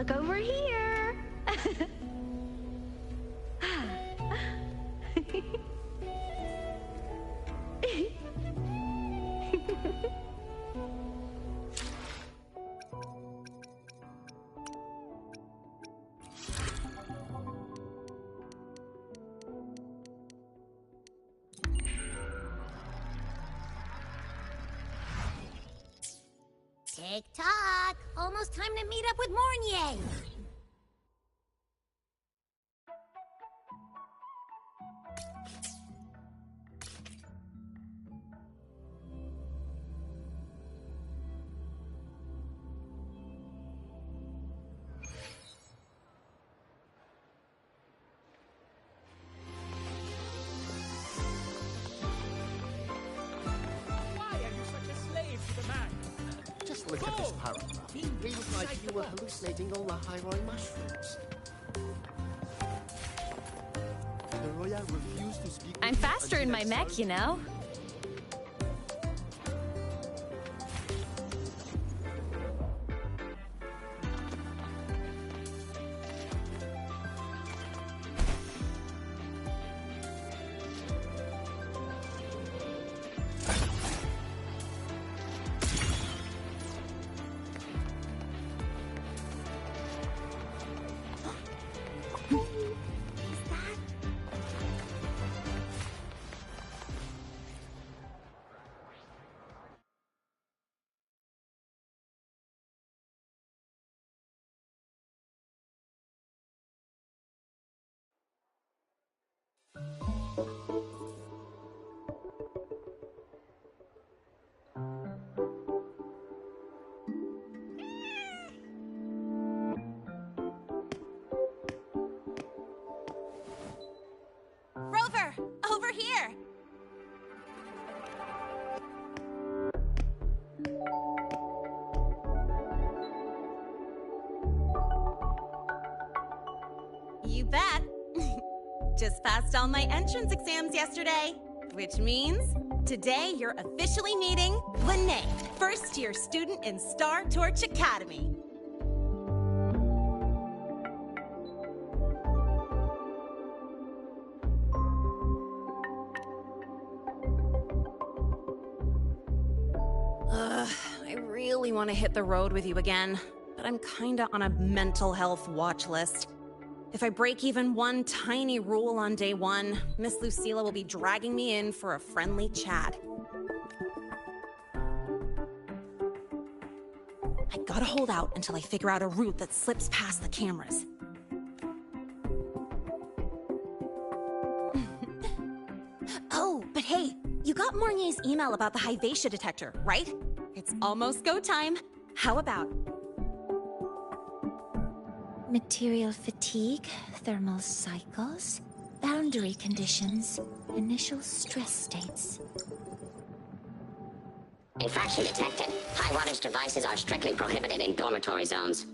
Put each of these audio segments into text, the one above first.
Look over here. Tick-tock! Almost time to meet up with Mornye! Just look at this paragraph. It reads like you were hallucinating all the high-roy mushrooms. The Roya refused to speak. I'm faster in my mech, you know. Rover! Over here! You bet. Just passed all my entrance exams yesterday, which means today you're officially meeting Lene, first-year student in Star Torch Academy. I really want to hit the road with you again, but I'm kinda on a mental health watch list. If I break even one tiny rule on day one, Miss Lucila will be dragging me in for a friendly chat. I gotta hold out until I figure out a route that slips past the cameras. Oh, but hey, you got Mornye's email about the Hyvatia detector, right? It's almost go time. How about? Material fatigue, thermal cycles, boundary conditions, initial stress states. Infraction detected. High wattage devices are strictly prohibited in dormitory zones.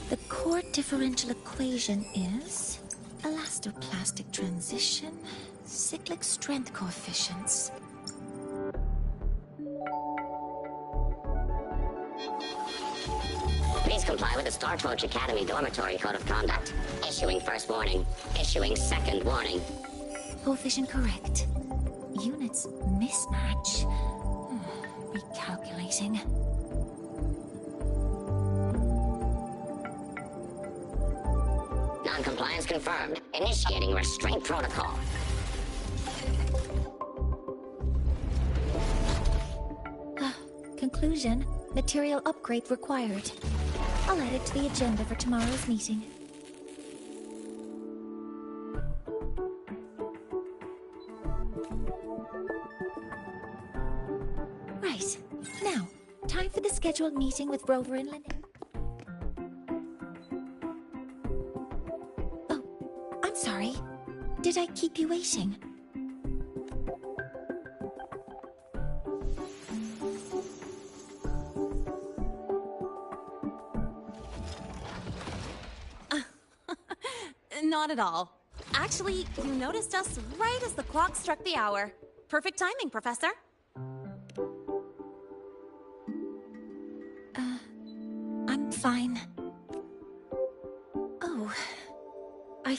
The core differential equation is elastoplastic transition, cyclic strength coefficients. Please comply with the Star Torch Academy Dormitory Code of Conduct. Issuing first warning. Issuing second warning. Coefficient correct. Units mismatch. Recalculating. Non-compliance confirmed. Initiating restraint protocol. Conclusion. Material upgrade required. I'll add it to the agenda for tomorrow's meeting. Right. Now, time for the scheduled meeting with Rover and Lene. Oh, I'm sorry. Did I keep you waiting? Not at all. Actually, you noticed us right as the clock struck the hour. Perfect timing, Professor. I'm fine.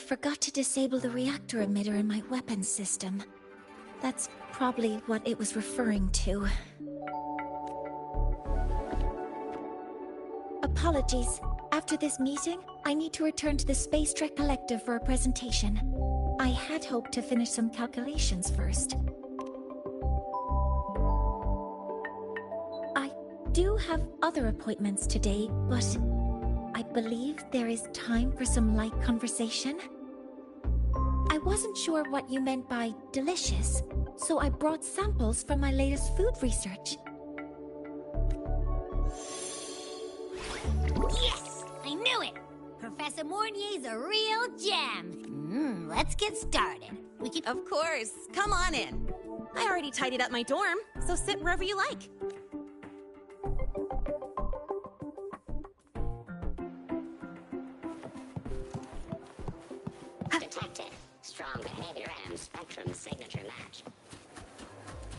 forgot to disable the reactor emitter in my weapons system. That's probably what it was referring to. Apologies. After this meeting, I need to return to the Space Trek Collective for a presentation. I had hoped to finish some calculations first. I do have other appointments today, but I believe there is time for some light conversation. I wasn't sure what you meant by delicious, so I brought samples from my latest food research. Yes! I knew it! Professor Mornye's a real gem. Let's get started. We can... Of course. Come on in. I already tidied up my dorm, so sit wherever you like. Detected. Strong behavior and spectrum signature match.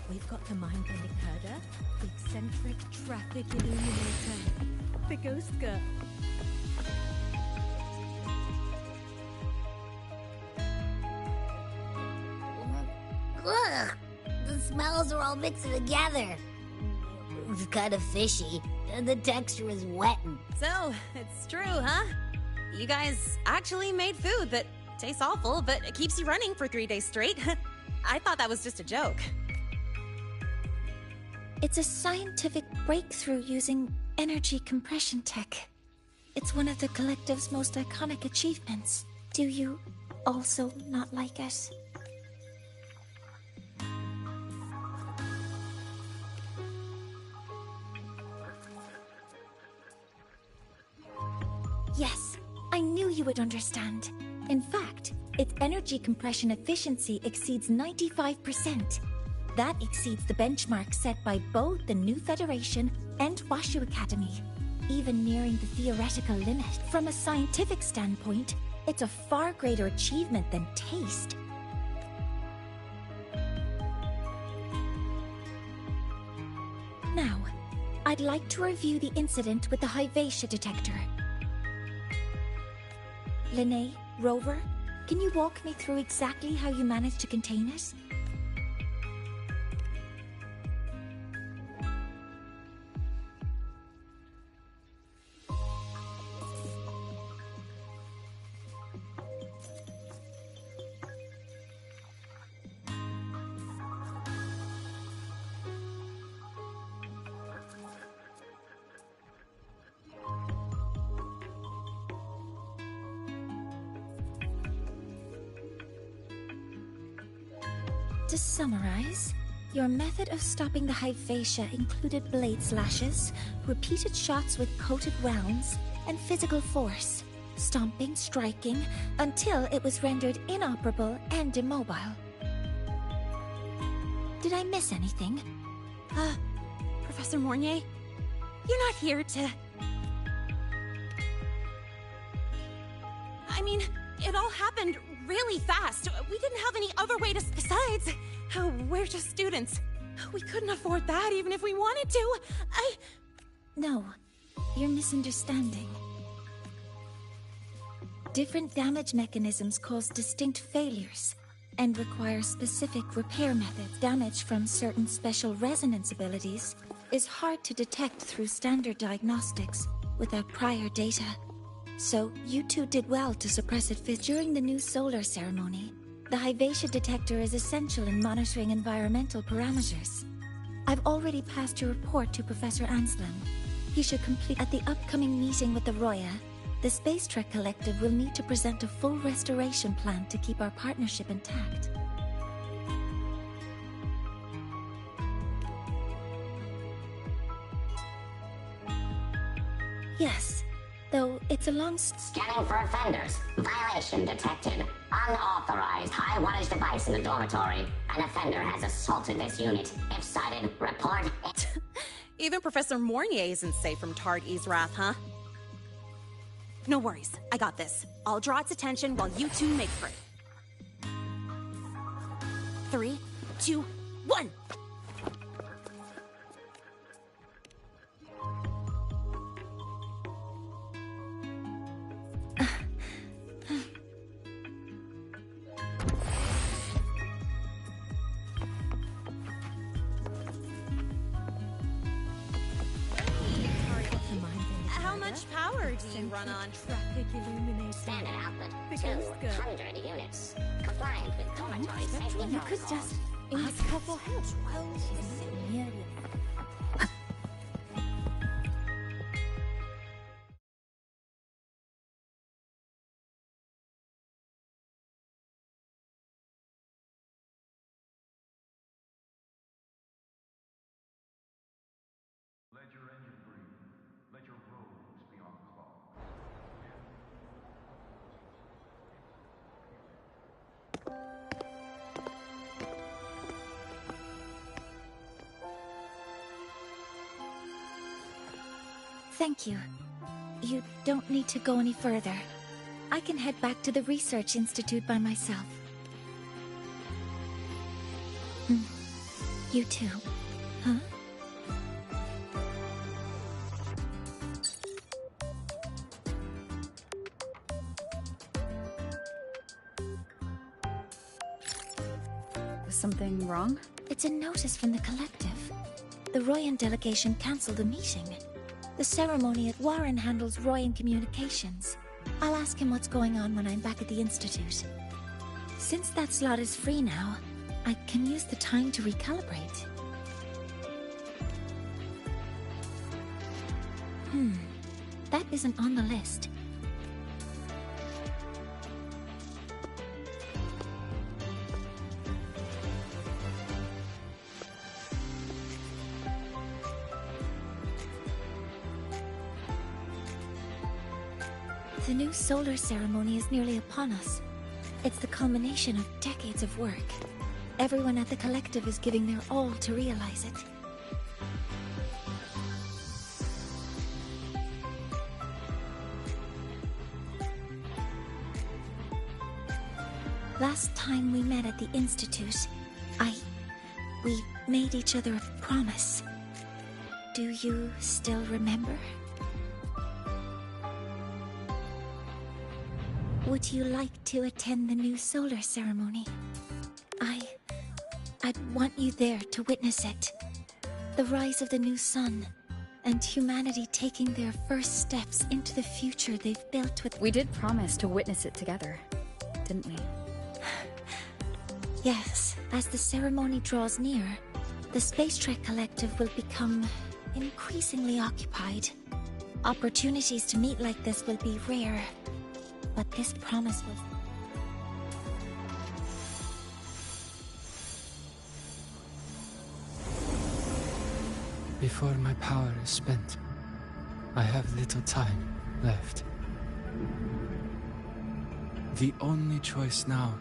We've got the mind-bending herder, the eccentric traffic illuminator, the ghost girl. Ugh! The smells are all mixed together. It's kind of fishy, and the texture is wet and... So, it's true, huh? You guys actually made food that tastes awful, but it keeps you running for 3 days straight. I thought that was just a joke. It's a scientific breakthrough using energy compression tech. It's one of the Collective's most iconic achievements. Do you also not like it? Yes, I knew you would understand. In fact, its energy compression efficiency exceeds 95%. That exceeds the benchmark set by both the New Federation and Washu Academy, even nearing the theoretical limit. From a scientific standpoint, it's a far greater achievement than taste. Now, I'd like to review the incident with the Hyvatia detector. Linnae, Rover, can you walk me through exactly how you managed to contain it? To summarize, your method of stopping the Hyvatia included blade slashes, repeated shots with coated rounds, and physical force, stomping, striking, until it was rendered inoperable and immobile. Did I miss anything? Professor Mornye, you're not here to... I mean, it all happened really fast. We didn't have any other way to... Besides, we're just students. We couldn't afford that even if we wanted to. No, you're misunderstanding. Different damage mechanisms cause distinct failures and require specific repair methods. Damage from certain special resonance abilities is hard to detect through standard diagnostics without prior data. So, you two did well to suppress it during the new solar ceremony. The Hyvatia detector is essential in monitoring environmental parameters. I've already passed your report to Professor Anslem. He should complete at the upcoming meeting with the Roya. The Space Trek Collective will need to present a full restoration plan to keep our partnership intact. Yes, though it's a long... Scanning for offenders. Violation detected. Unauthorized high wattage device in the dormitory. An offender has assaulted this unit. If cited, report it. Even Professor Mornye isn't safe from Tard E's wrath, huh? No worries, I got this. I'll draw its attention while you two make for it. 3, 2, 1! do you run on? Traffic illuminator. Standard output, The ghost girl. 200 units. Compliant with dormitory safety You could protocols. just Ask her for help. Let your engine breathe. Let your roads be unclogged. Thank you. You don't need to go any further. I can head back to the Research Institute by myself. You too. Huh? Was something wrong? It's a notice from the collective. The Royan delegation cancelled a meeting. The ceremony at Warren handles Royan communications. I'll ask him what's going on when I'm back at the Institute. Since that slot is free now, I can use the time to recalibrate. That isn't on the list. The new solar ceremony is nearly upon us. It's the culmination of decades of work. Everyone at the collective is giving their all to realize it. Last time we met at the Institute, we made each other a promise. Do you still remember? Would you like to attend the new solar ceremony? I'd want you there to witness it. The rise of the new sun, and humanity taking their first steps into the future they've built with... We did promise to witness it together, didn't we? Yes, as the ceremony draws near, the Space Trek Collective will become increasingly occupied. Opportunities to meet like this will be rare, but this promise was... Before my power is spent, I have little time left. The only choice now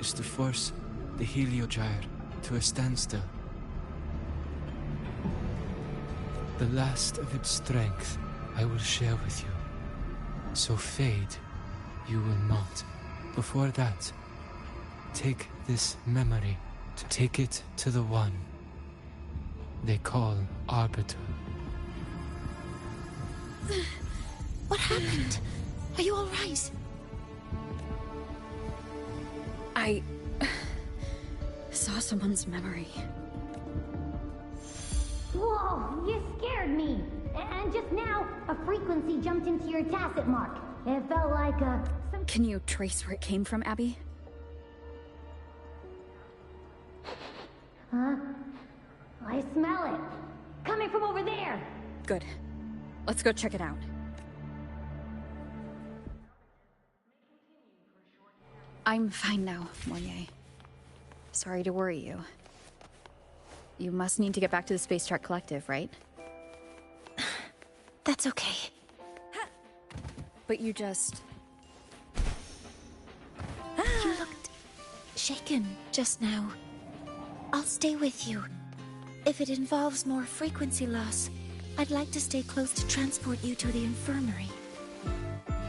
is to force the Heliogyre to a standstill. The last of its strength I will share with you. So fade, you will not. Before that, take this memory, take it to the one they call Arbiter. What happened? Are you alright? I saw someone's memory. Whoa, you scared me. And just now, a frequency jumped into your tacit mark. It felt like some... Can you trace where it came from, Abby? Huh? I smell it. Coming from over there. Good. Let's go check it out. I'm fine now, Mornye. Sorry to worry you. You must need to get back to the Space Trek Collective, right? That's okay. But you just... You looked shaken just now. I'll stay with you. If it involves more frequency loss, I'd like to stay close to transport you to the infirmary.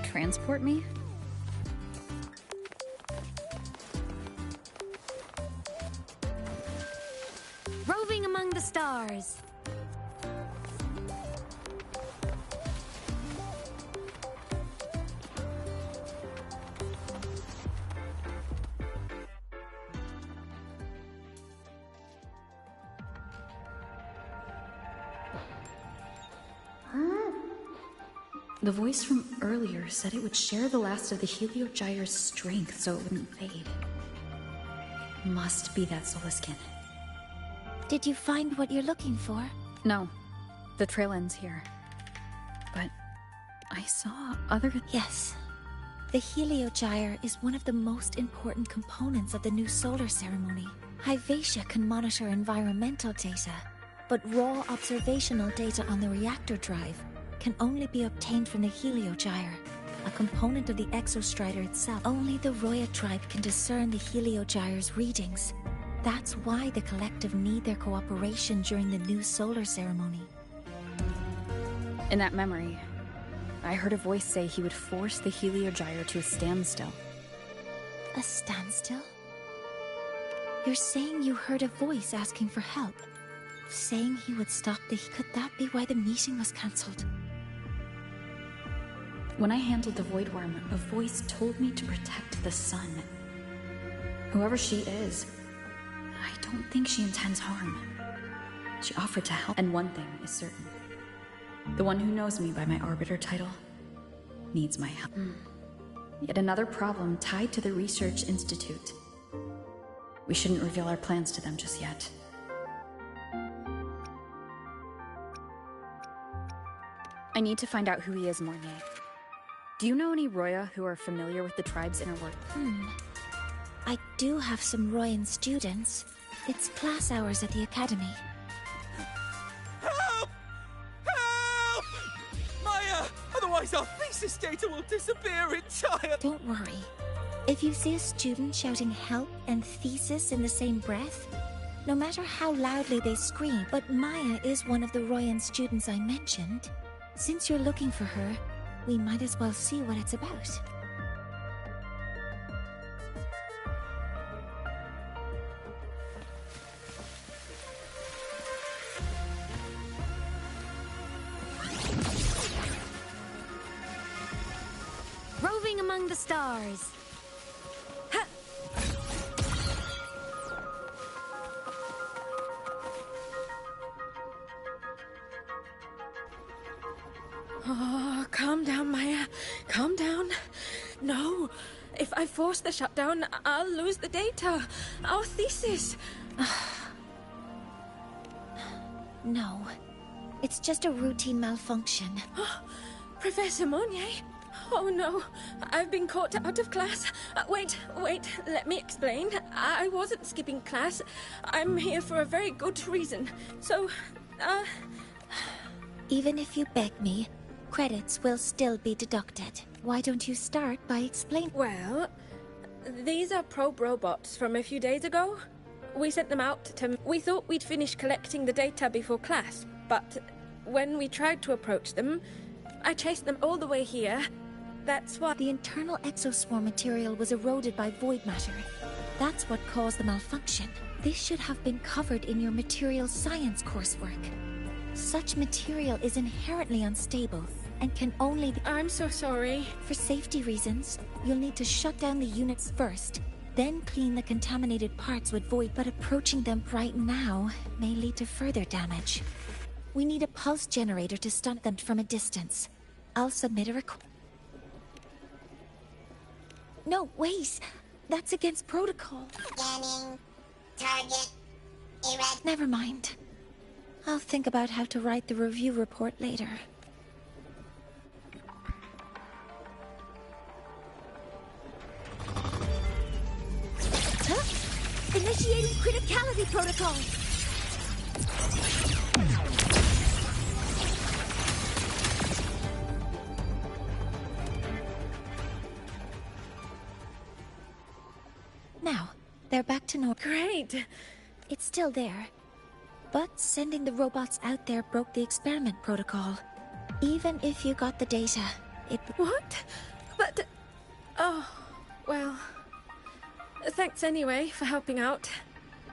Transport me? Roving among the stars. Huh? The voice from earlier said it would share the last of the Heliogyre's strength so it wouldn't fade. Must be that solar skin. Did you find what you're looking for? No. The trail ends here. But I saw other... Yes. The Heliogyre is one of the most important components of the new solar ceremony. Hyvatia can monitor environmental data, but raw observational data on the reactor drive can only be obtained from the Heliogyre, a component of the Exostrider itself. Only the Roya tribe can discern the Heliogyre's readings. That's why the collective need their cooperation during the new solar ceremony. In that memory, I heard a voice say he would force the Heliogyre to a standstill. A standstill? You're saying you heard a voice asking for help? Saying he would stop the... Could that be why the meeting was cancelled? When I handled the Void Worm, a voice told me to protect the sun. Whoever she is, I don't think she intends harm. She offered to help, and one thing is certain. The one who knows me by my Arbiter title needs my help. Yet another problem tied to the Research Institute. We shouldn't reveal our plans to them just yet. I need to find out who he is, Mornye. Do you know any Roya who are familiar with the tribe's inner work? I do have some Royan students. It's class hours at the academy. Help! Help! Maya! Otherwise our thesis data will disappear entirely! Don't worry. If you see a student shouting help and thesis in the same breath, no matter how loudly they scream, but Maya is one of the Royan students I mentioned. Since you're looking for her, we might as well see what it's about. Roving among the stars. Ha! Oh, calm down, Maya. Calm down. No. If I force the shutdown, I'll lose the data. Our thesis. No. It's just a routine malfunction. Professor Mornye? Oh no, I've been caught out of class. Wait, let me explain. I wasn't skipping class. I'm here for a very good reason. So, Even if you beg me, credits will still be deducted. Why don't you start by explaining? Well, these are probe robots from a few days ago. We sent them out to... We thought we'd finish collecting the data before class, but when we tried to approach them, I chased them all the way here. That's why... The internal exoswarm material was eroded by void matter. That's what caused the malfunction. This should have been covered in your material science coursework. Such material is inherently unstable and can only be... I'm so sorry. For safety reasons, you'll need to shut down the units first, then clean the contaminated parts with void, but approaching them right now may lead to further damage. We need a pulse generator to stun them from a distance. I'll submit a request. No, wait! That's against protocol. Scanning. Target. Erect. Never mind. I'll think about how to write the review report later. Huh? Initiating criticality protocol! Now, they're back to normal. Great! It's still there. But sending the robots out there broke the experiment protocol. Even if you got the data, it... What? But... Oh, well... Thanks anyway for helping out.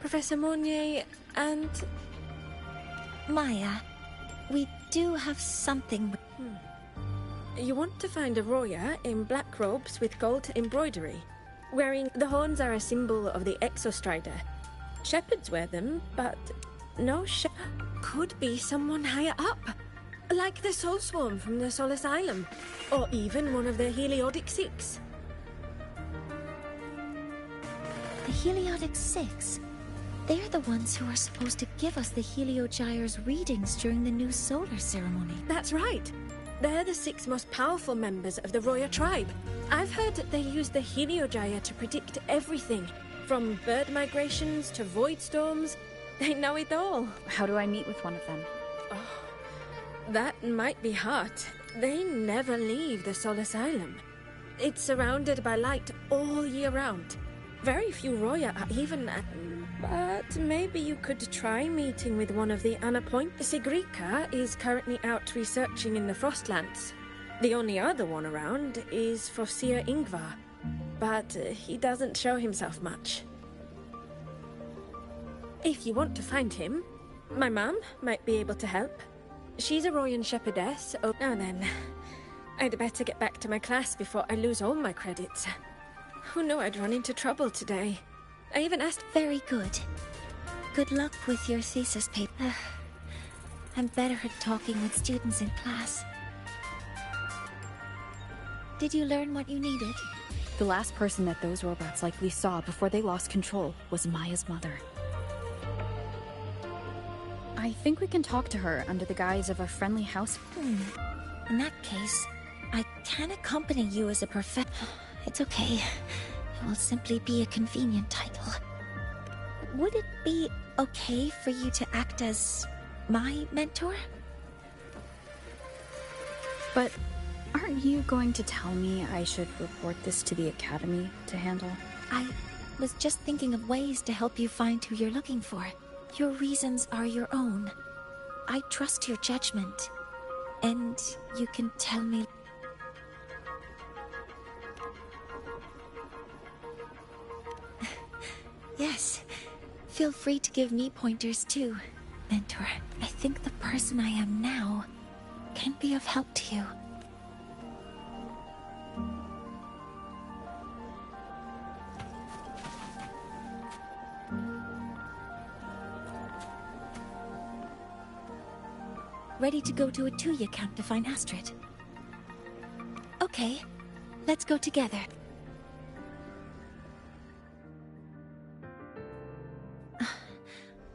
Professor Mornye and... Maya, we do have something... You want to find a Roya in black robes with gold embroidery. Wearing the horns are a symbol of the Exostrider. Shepherds wear them, but no could be someone higher up. Like the Soul Swarm from the Soul Asylum. Or even one of the Heliotic Six. The Heliotic Six? They're the ones who are supposed to give us the Heliogyre's readings during the new solar ceremony. That's right. They're the 6 most powerful members of the Roya tribe. I've heard that they use the Heliogyre to predict everything. From bird migrations to void storms. They know it all. How do I meet with one of them? Oh, that might be hard. They never leave the Soul Asylum. It's surrounded by light all year round. Very few Roya are even at... But maybe you could try meeting with one of the unappointed. Sigrika is currently out researching in the Frostlands. The only other one around is Fosir Ingvar, but he doesn't show himself much. If you want to find him, my mum might be able to help. She's a Royan shepherdess. Oh, now then, I'd better get back to my class before I lose all my credits. Who knew I'd run into trouble today? I even asked... Very good. Good luck with your thesis paper. I'm better at talking with students in class. Did you learn what you needed? The last person that those robots likely saw before they lost control was Maya's mother. I think we can talk to her under the guise of a friendly house. In that case, I can accompany you as a professor. It's okay. It will simply be a convenient title. Would it be okay for you to act as my mentor? But aren't you going to tell me I should report this to the Academy to handle? I was just thinking of ways to help you find who you're looking for. Your reasons are your own. I trust your judgment. And you can tell me... Yes. Feel free to give me pointers too, mentor. I think the person I am now can be of help to you. Ready to go to a Tuya camp to find Astrid? Okay, let's go together.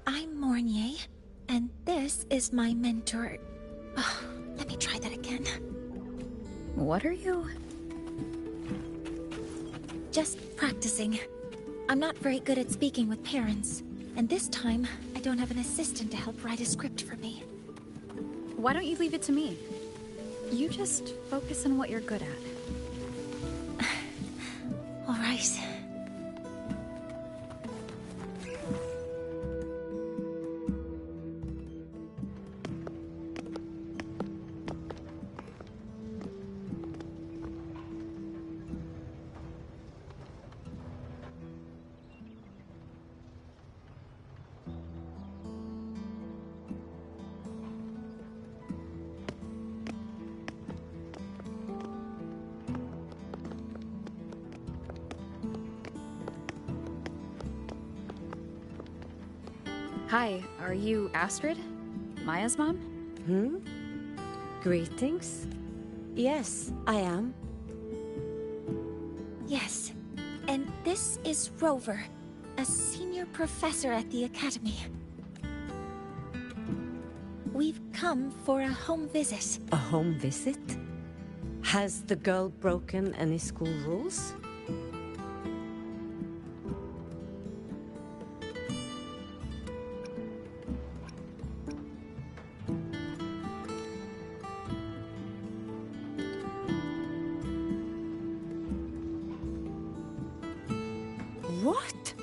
I'm Mornye, and this is my mentor. Oh, let me try that again. What are you? Just practicing. I'm not very good at speaking with parents, and this time I don't have an assistant to help write a script for me. Why don't you leave it to me? You just focus on what you're good at. All right. Hi, are you Astrid? Maya's mom? Greetings. Yes, I am. Yes, and this is Rover, a senior professor at the Academy. We've come for a home visit. A home visit? Has the girl broken any school rules? What?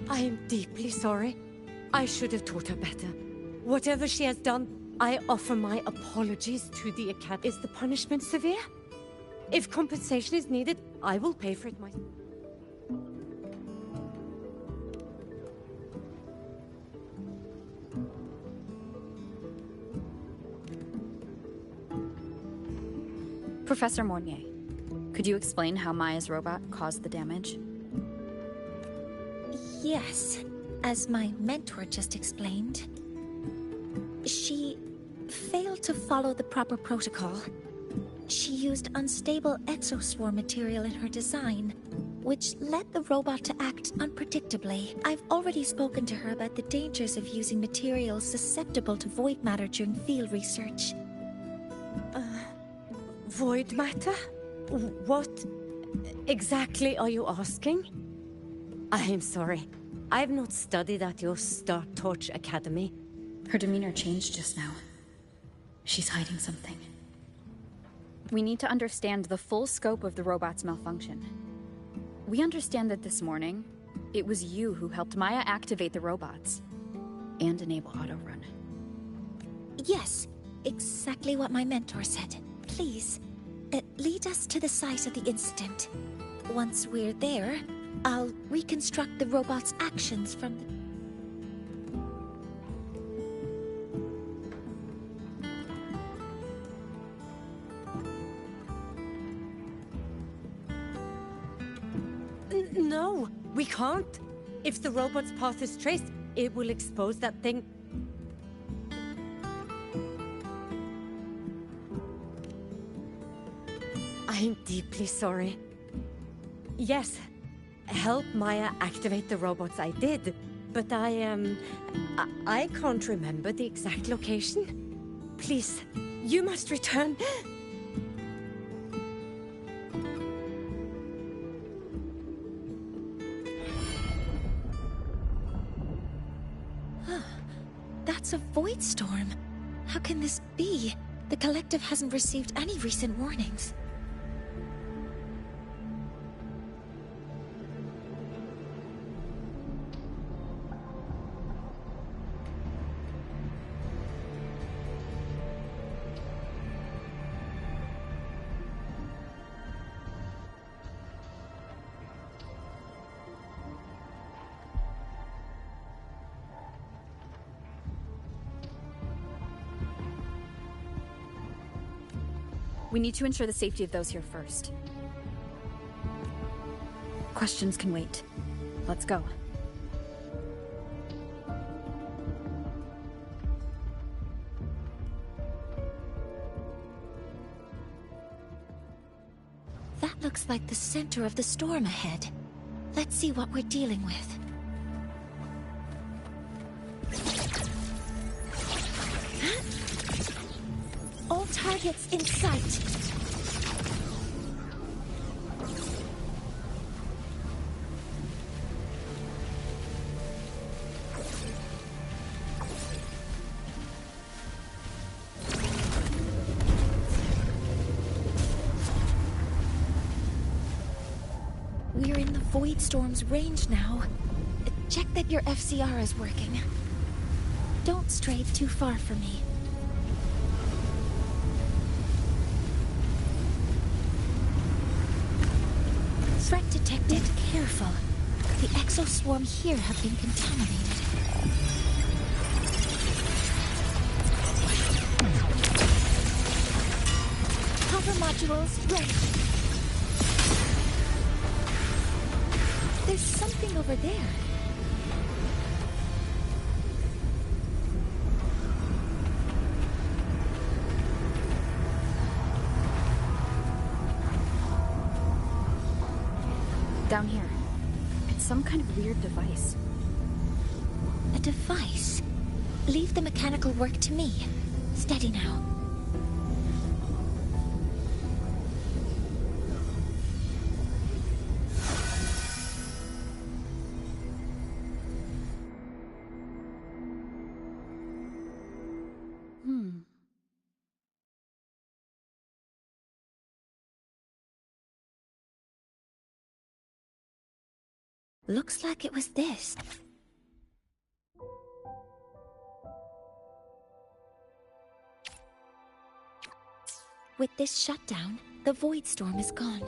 I am deeply sorry. I should have taught her better. Whatever she has done, I offer my apologies to the Academy. Is the punishment severe? If compensation is needed, I will pay for it myself. Professor Mornye, could you explain how Maya's robot caused the damage? Yes, as my mentor just explained. She failed failed to follow the proper protocol. She used unstable exoswarm material in her design, which led the robot to act unpredictably. I've already spoken to her about the dangers of using materials susceptible to void matter during field research. Void matter? What exactly are you asking? I am sorry. I have not studied at your Star Torch Academy. Her demeanor changed just now. She's hiding something. We need to understand the full scope of the robot's malfunction. We understand that this morning, it was you who helped Maya activate the robots and enable auto-run. Yes, exactly what my mentor said. Please, lead us to the site of the incident. Once we're there, I'll reconstruct the robot's actions from the... No, we can't. If the robot's path is traced, it will expose that thing. I am deeply sorry. Yes, help Maya activate the robots I did, but I can't remember the exact location. Please, you must return. That's a void storm. How can this be? The collective hasn't received any recent warnings. We need to ensure the safety of those here first. Questions can wait. Let's go. That looks like the center of the storm ahead. Let's see what we're dealing with. All targets in sight. We're in the Void Storm's range now. Check that your FCR is working. Don't stray too far from me. Threat detected. Careful. The exoswarm here have been contaminated. Cover modules ready. There's something over there. Down here. It's some kind of weird device. A device? Leave the mechanical work to me. Steady now. Looks like it was this. With this shutdown, the Void Storm is gone.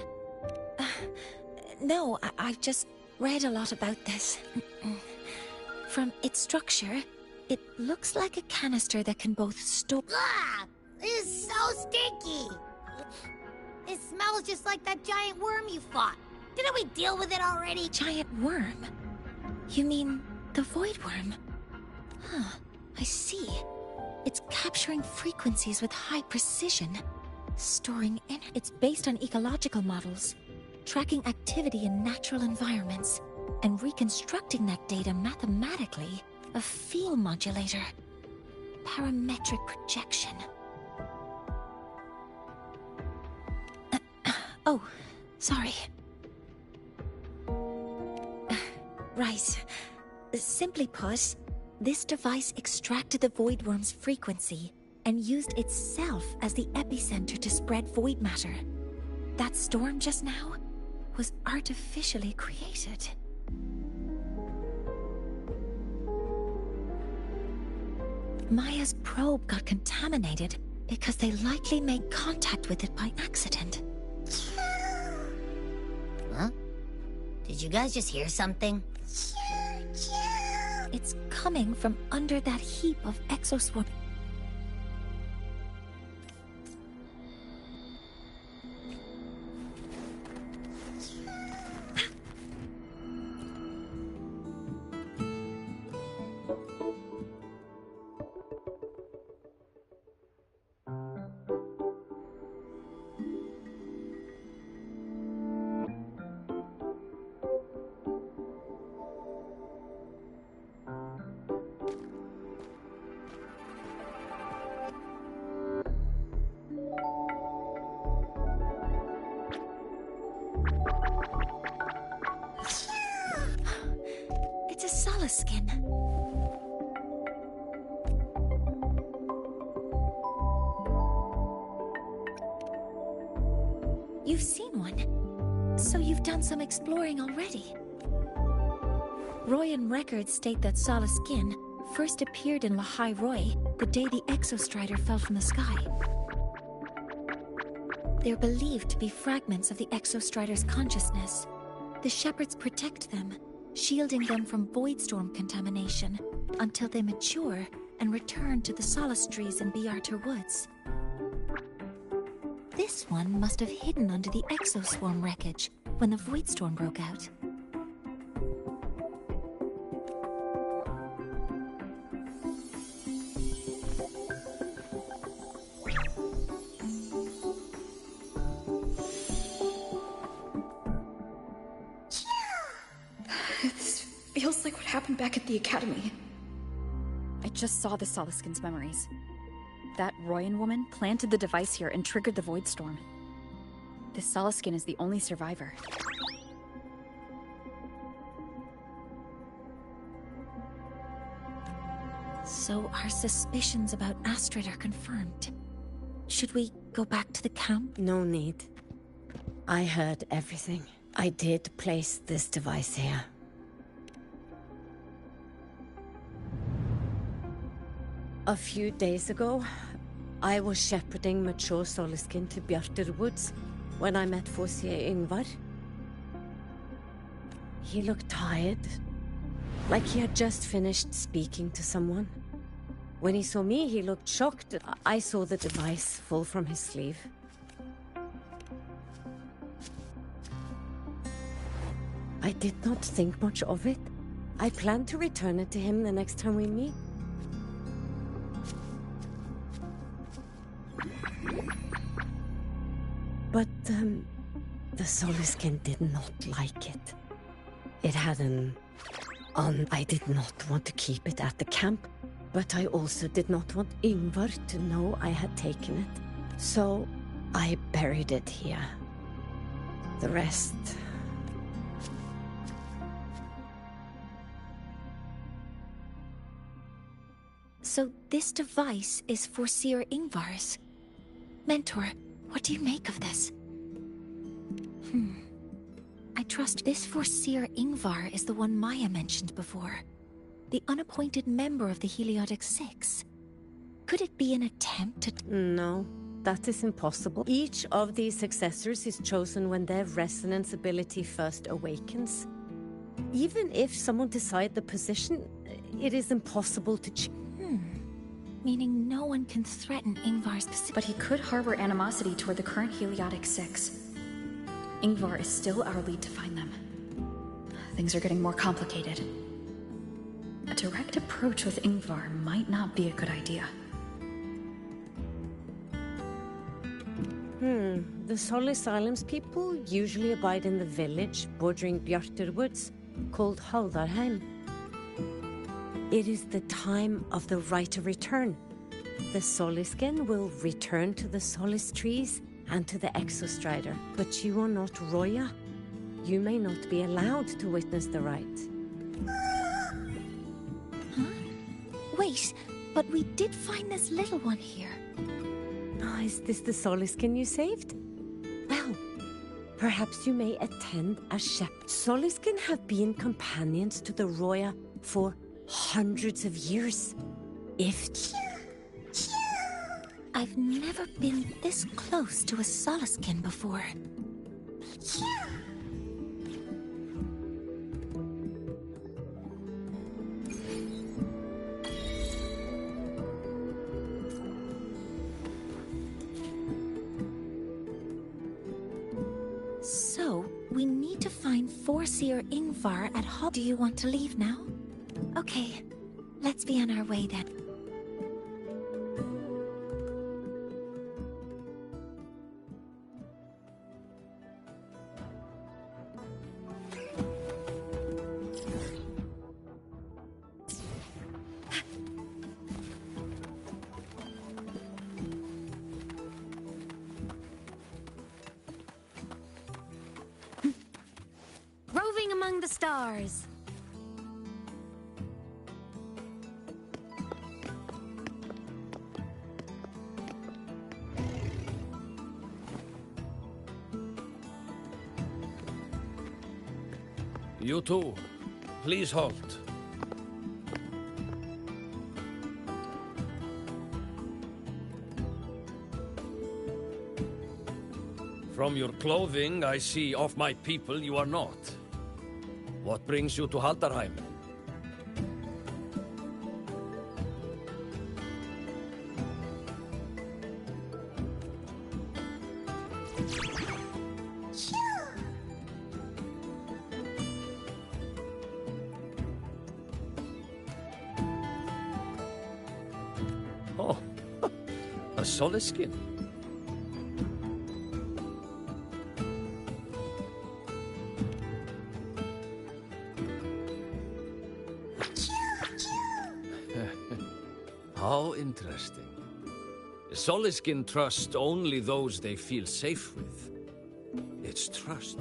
No, I've just read a lot about this. From its structure, it looks like a canister that can both store... Ah! This is so stinky! It smells just like that giant worm you fought. Didn't we deal with it already? Giant worm? You mean the Void Worm? Huh, I see. It's capturing frequencies with high precision, storing in. It's based on ecological models, tracking activity in natural environments, and reconstructing that data mathematically. A field modulator. Parametric projection. Oh, sorry. Right. Simply put, this device extracted the void worm's frequency and used itself as the epicenter to spread void matter. That storm just now was artificially created. Maya's probe got contaminated because they likely made contact with it by accident. Huh? Did you guys just hear something? It's coming from under that heap of exoswarm. It's a Solace skin. You've seen one, so you've done some exploring already. Royan records state that Solace skin first appeared in Lahai Roy the day the Exostrider fell from the sky. They're believed to be fragments of the Exostrider's consciousness. The Shepherds protect them, shielding them from void storm contamination until they mature and return to the Solace trees in Biarter Woods. This one must have hidden under the exoswarm wreckage when the void storm broke out. This feels like what happened back at the Academy. I just saw the Solaskin's memories. That Royan woman planted the device here and triggered the void storm. This Solaskin is the only survivor. So our suspicions about Astrid are confirmed. Should we go back to the camp? No need. I heard everything. I did place this device here. A few days ago, I was shepherding mature Solaskin to Bjarter Woods when I met Fossier Ingvar. He looked tired, like he had just finished speaking to someone. When he saw me, he looked shocked. I saw the device fall from his sleeve. I did not think much of it. I plan to return it to him the next time we meet. But, the Solaskin did not like it. It had I did not want to keep it at the camp, but I also did not want Ingvar to know I had taken it. So, I buried it here. The rest... So this device is Forseer Ingvar's. Mentor, what do you make of this? I trust this Forseer Ingvar is the one Maya mentioned before. The unappointed member of the Heliotic Six. Could it be an attempt to... No, that is impossible. Each of these successors is chosen when their resonance ability first awakens. Even if someone decides the position, it is impossible to... Meaning no one can threaten Ingvar's position. But he could harbor animosity toward the current Heliotic Six. Ingvar is still our lead to find them. Things are getting more complicated. A direct approach with Ingvar might not be a good idea. The Solace Islands people usually abide in the village bordering Bjartur Woods, called Haldarheim. It is the time of the Right of Return. The Soliskin will return to the Solace trees and to the Exostrider, but you are not Roya. You may not be allowed to witness the rite. Huh? Wait, but we did find this little one here. Oh, is this the Soliskin you saved? Well, perhaps you may attend a shepherd. Soliskin have been companions to the Roya for hundreds of years. If... I've never been this close to a Soliskin before. So, we need to find Forseer Ingvar at home. Do you want to leave now? Okay, let's be on our way then. Roving among the stars. You too. Please halt. From your clothing, I see of my people you are not. What brings you to Haldarheim? Oh, a Soliskin. How interesting. Soliskin trust only those they feel safe with. It's trust.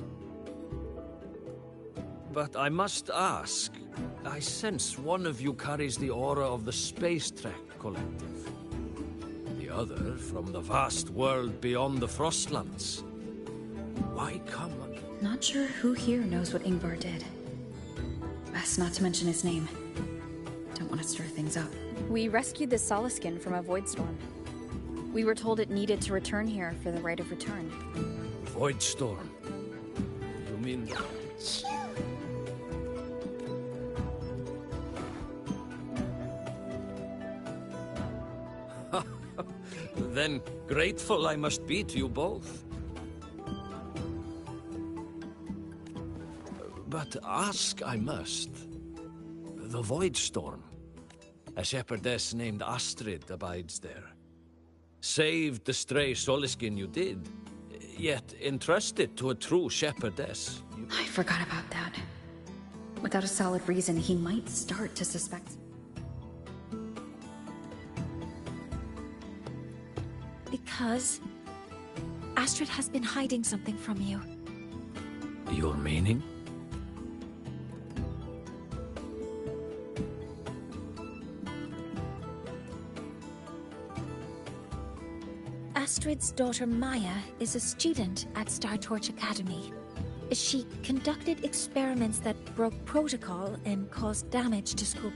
But I must ask, I sense one of you carries the aura of the Space Trek Collective. The other from the vast world beyond the Frostlands. Why come on? Not sure who here knows what Ingvar did. Best not to mention his name. Don't want to stir things up. We rescued the Soliskin from a void storm. We were told it needed to return here for the Right of Return. Void storm? You mean... Then grateful I must be to you both. But ask I must. The Void Storm. A shepherdess named Astrid abides there. Saved the stray Soliskin you did, yet entrusted to a true shepherdess. I forgot about that. Without a solid reason, he might start to suspect. Because Astrid has been hiding something from you. Your meaning? Astrid's daughter Maya is a student at Star Torch Academy. She conducted experiments that broke protocol and caused damage to school.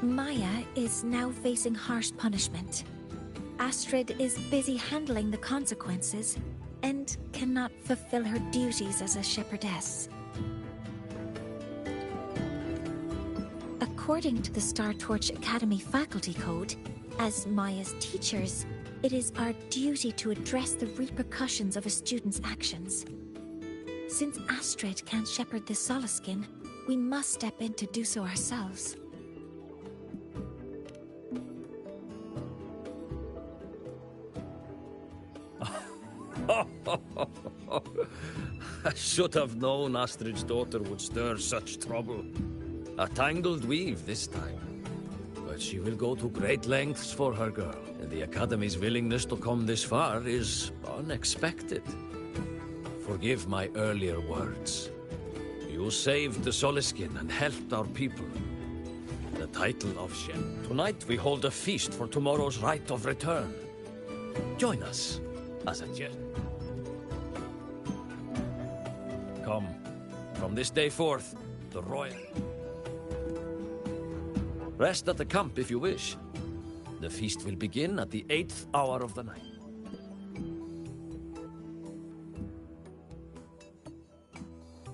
Maya is now facing harsh punishment. Astrid is busy handling the consequences and cannot fulfill her duties as a shepherdess. According to the Star Torch Academy faculty code, as Maya's teachers, it is our duty to address the repercussions of a student's actions. Since Astrid can't shepherd the Soliskin, we must step in to do so ourselves. I should have known Astrid's daughter would stir such trouble. A tangled weave this time. But she will go to great lengths for her girl, and the Academy's willingness to come this far is unexpected. Forgive my earlier words. You saved the Soliskin and helped our people. The title of Chef. Tonight we hold a feast for tomorrow's rite of return. Join us as a jest. Come, from this day forth, the royal... Rest at the camp if you wish. The feast will begin at the 8th hour of the night.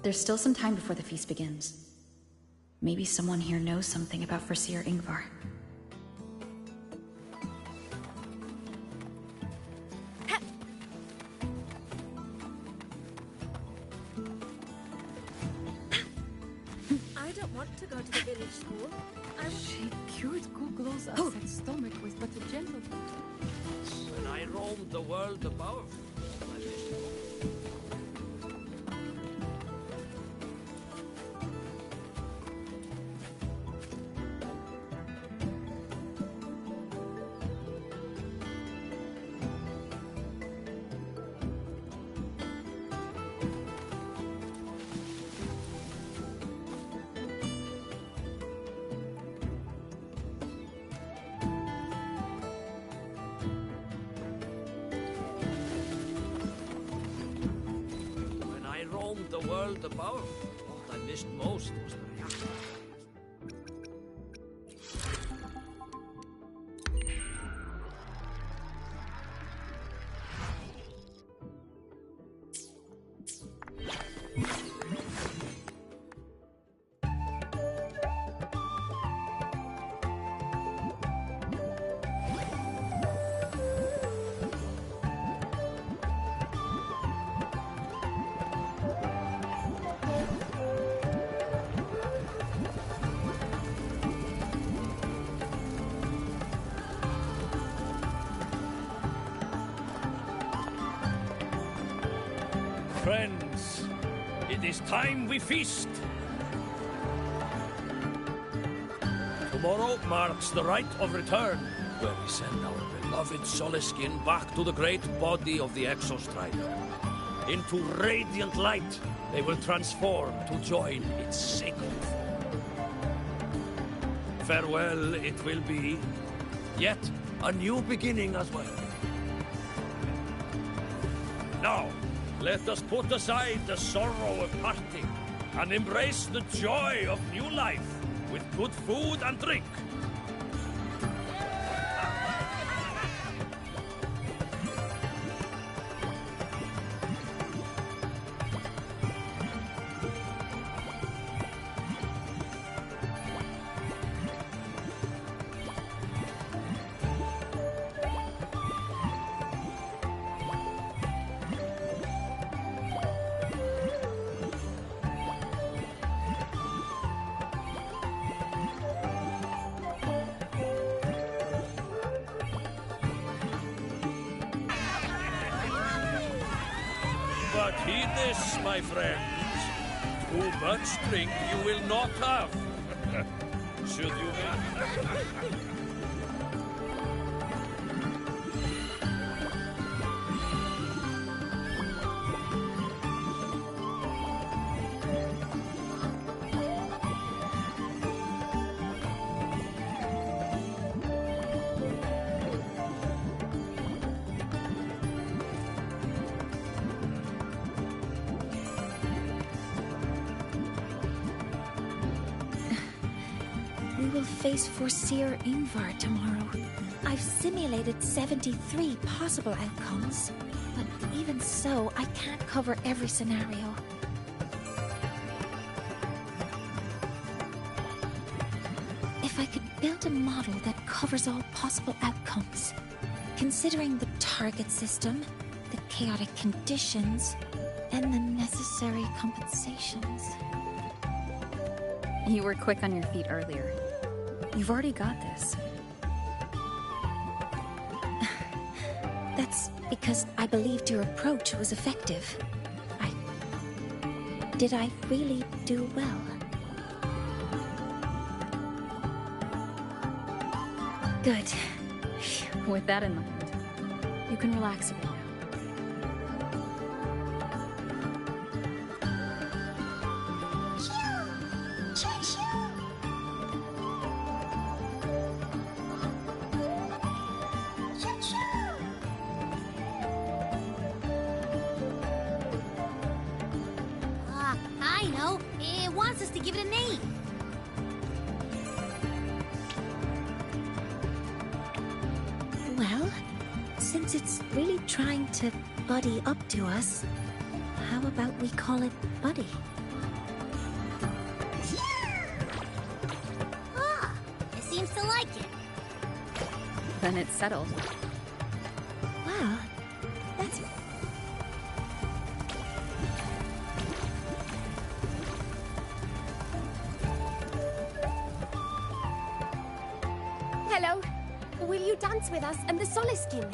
There's still some time before the feast begins. Maybe someone here knows something about Foreseer Ingvar. I don't want to go to the village school. She cured Kuglow's upset stomach with but a gentle touch. When I roamed the world above, the world above. What I missed most was the reaction. Friends, it is time we feast. Tomorrow marks the rite of return, where we send our beloved Soliskin back to the great body of the Exostrider. Into radiant light, they will transform to join its sacred form. Farewell it will be, yet a new beginning as well. Now, let us put aside the sorrow of parting and embrace the joy of new life with good food and drink. But heed this, my friends. Too much drink you will not have. Should you We will face Foreseer Ingvar tomorrow. I've simulated 73 possible outcomes, but even so, I can't cover every scenario. If I could build a model that covers all possible outcomes, considering the target system, the chaotic conditions, and the necessary compensations. You were quick on your feet earlier. You've already got this. That's because I believed your approach was effective. Did I really do well? Good. With that in mind, you can relax a bit now. I know. It wants us to give it a name. Well, since it's really trying to buddy up to us, how about we call it Buddy? Ah, it seems to like it. Then it's settled. Well, that's... Hello. Will you dance with us and the Soliskin?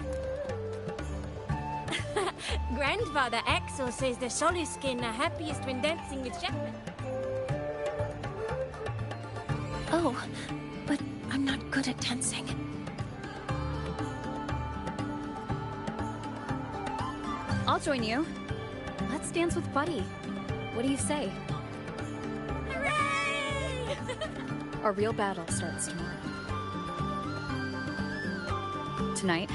Grandfather Axel says the Soliskin are happiest when dancing with Shepard. Oh, but I'm not good at dancing. I'll join you. Let's dance with Buddy. What do you say? Hooray! Our real battle starts tomorrow. Tonight,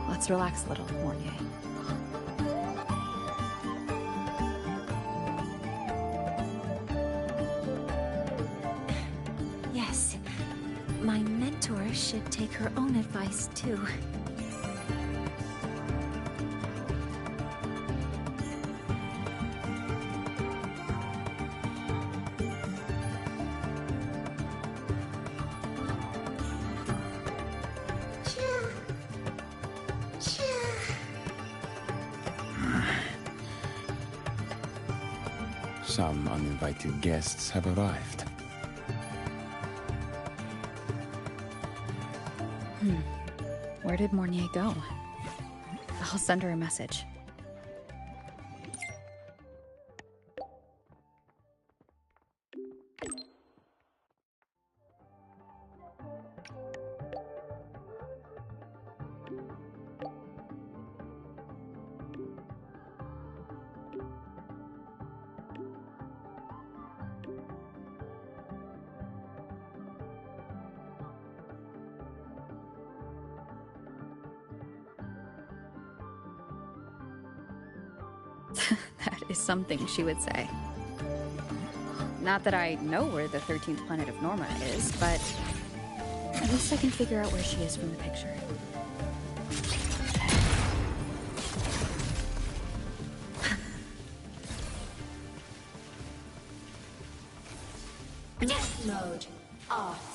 let's relax a little, Mornye. Yes, my mentor should take her own advice, too. Some uninvited guests have arrived. Where did Mornye go? I'll send her a message. That is something she would say. Not that I know where the 13th planet of Norma is, but at least I can figure out where she is from the picture. Death mode off.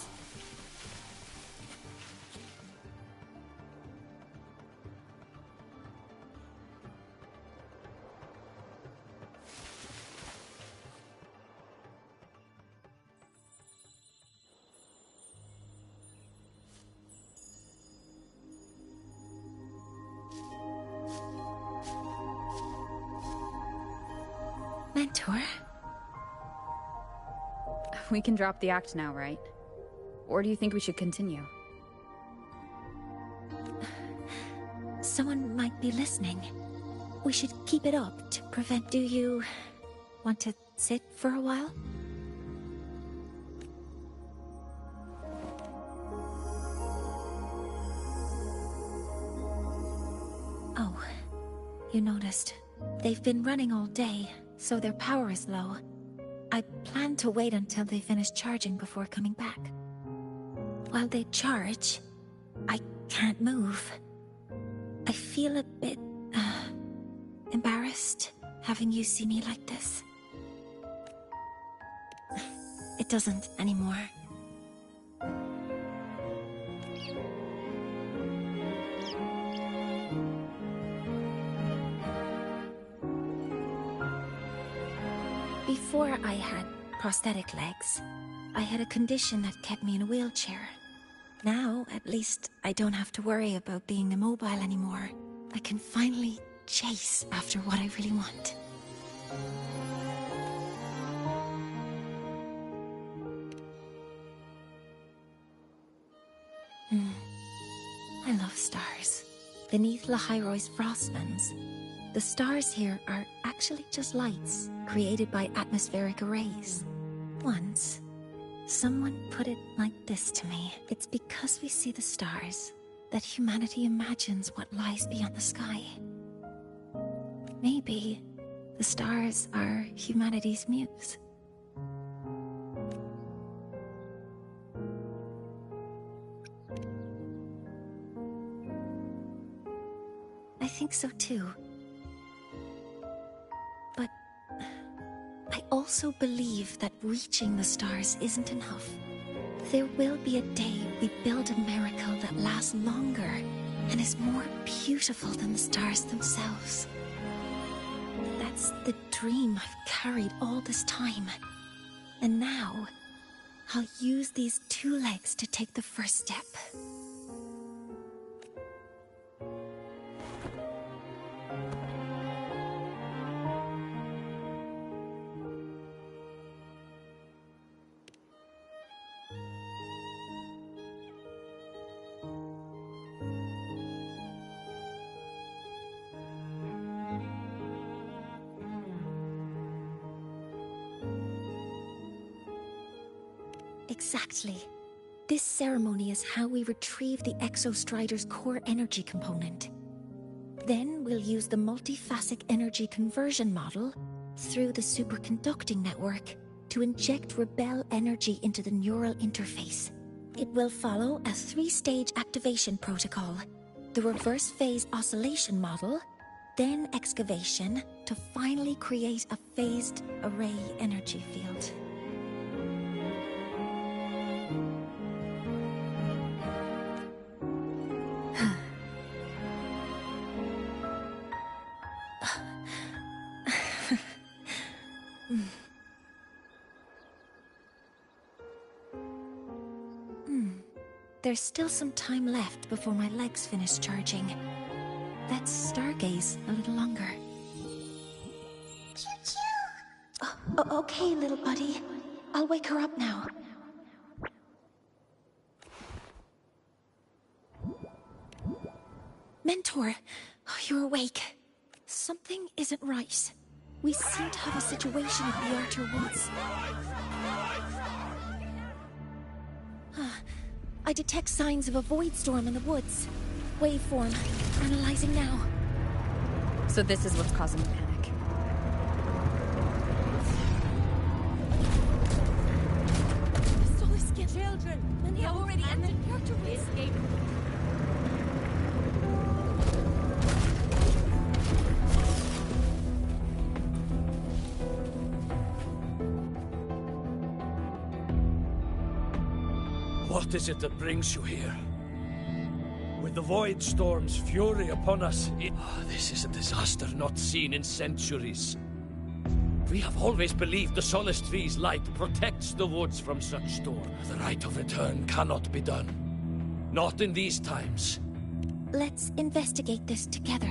Mentor? We can drop the act now, right? Or do you think we should continue? Someone might be listening. We should keep it up to prevent... Do you want to sit for a while? Oh, you noticed. They've been running all day, so their power is low. I plan to wait until they finish charging before coming back. While they charge, I can't move. I feel a bit, embarrassed having you see me like this. It doesn't anymore. Before I had prosthetic legs, I had a condition that kept me in a wheelchair. Now, at least, I don't have to worry about being immobile anymore. I can finally chase after what I really want. I love stars. Beneath Lahairoi's frostlands, the stars here are actually just lights created by atmospheric arrays. Once, someone put it like this to me. It's because we see the stars that humanity imagines what lies beyond the sky. Maybe the stars are humanity's muse. I think so too. But I also believe that reaching the stars isn't enough. There will be a day we build a miracle that lasts longer and is more beautiful than the stars themselves. That's the dream I've carried all this time. And now, I'll use these 2 legs to take the first step. Exactly. This ceremony is how we retrieve the Exostrider's core energy component. Then we'll use the multiphasic energy conversion model through the superconducting network to inject rebel energy into the neural interface. It will follow a 3-stage activation protocol: the reverse phase oscillation model, then excavation, to finally create a phased array energy field. There's still some time left before my legs finish charging. Let's stargaze a little longer. Okay, little buddy. I'll wake her up now. Mentor, you're awake. Something isn't right. We seem to have a situation at the Archer Woods. I detect signs of a void storm in the woods. Waveform. Analyzing now. So this is what's causing the panic. Solar skin children! Many have already entered the Archer Woods. Escape. What is it that brings you here? With the Void Storm's fury upon us, this is a disaster not seen in centuries. We have always believed the Solace Tree's light protects the woods from such storm. The rite of return cannot be done. Not in these times. Let's investigate this together.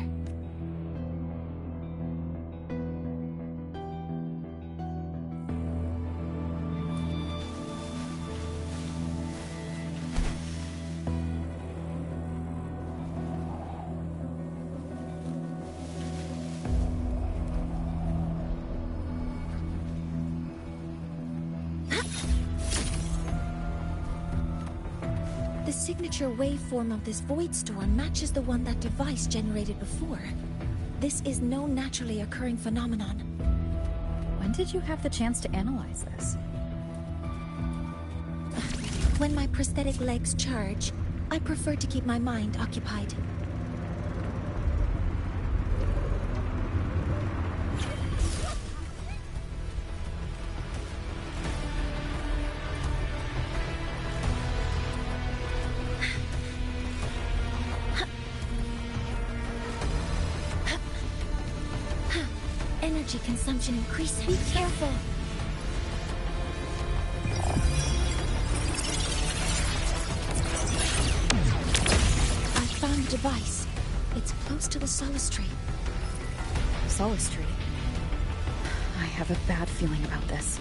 The signature waveform of this void storm matches the one that device generated before. This is no naturally occurring phenomenon. When did you have the chance to analyze this? When my prosthetic legs charge, I prefer to keep my mind occupied. Energy consumption increasing. Be careful! device. It's close to the Solace Tree. Solace Tree? I have a bad feeling about this.